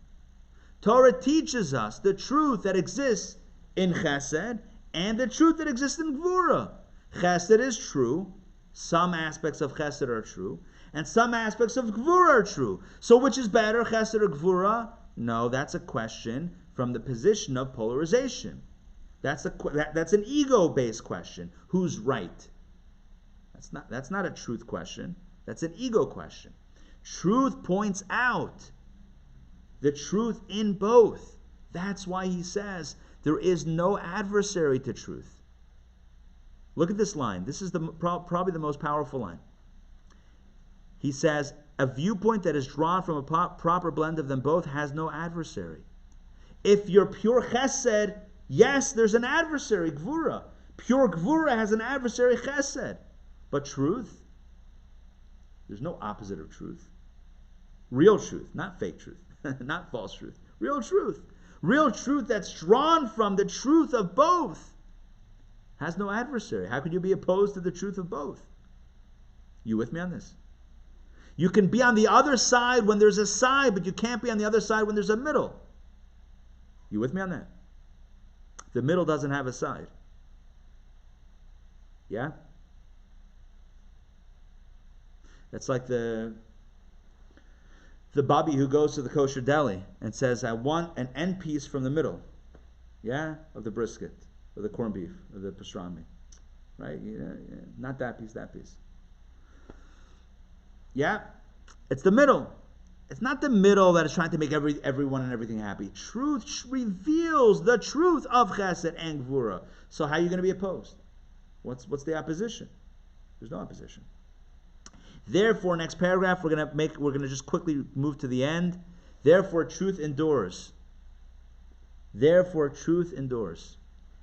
Torah teaches us the truth that exists in Chesed and the truth that exists in Gvura. Chesed is true. Some aspects of Chesed are true. And some aspects of Gvura are true. So which is better, Chesed or Gvura? No, that's a question from the position of polarization. That's an ego-based question. Who's right? That's not a truth question. That's an ego question. Truth points out the truth in both. That's why he says there is no adversary to truth. Look at this line. This is probably the most powerful line. He says, a viewpoint that is drawn from a proper blend of them both has no adversary. If you're pure chesed, yes, there's an adversary, gvura. Pure gvura has an adversary, chesed. But truth, there's no opposite of truth. Real truth, not fake truth, not false truth. Real truth. Real truth that's drawn from the truth of both has no adversary. How could you be opposed to the truth of both? You with me on this? You can be on the other side when there's a side, but you can't be on the other side when there's a middle. You with me on that? The middle doesn't have a side. Yeah? That's like the Bobby who goes to the kosher deli and says, I want an end piece from the middle. Yeah? Of the brisket, or the corned beef, or the pastrami. Right? Yeah. Not that piece, that piece. Yeah? It's the middle. It's not the middle that is trying to make everyone and everything happy. Truth reveals the truth of chesed and gvura. So how are you going to be opposed? What's the opposition? There's no opposition. Therefore, next paragraph, we're going to just quickly move to the end. Therefore, truth endures. Therefore, truth endures.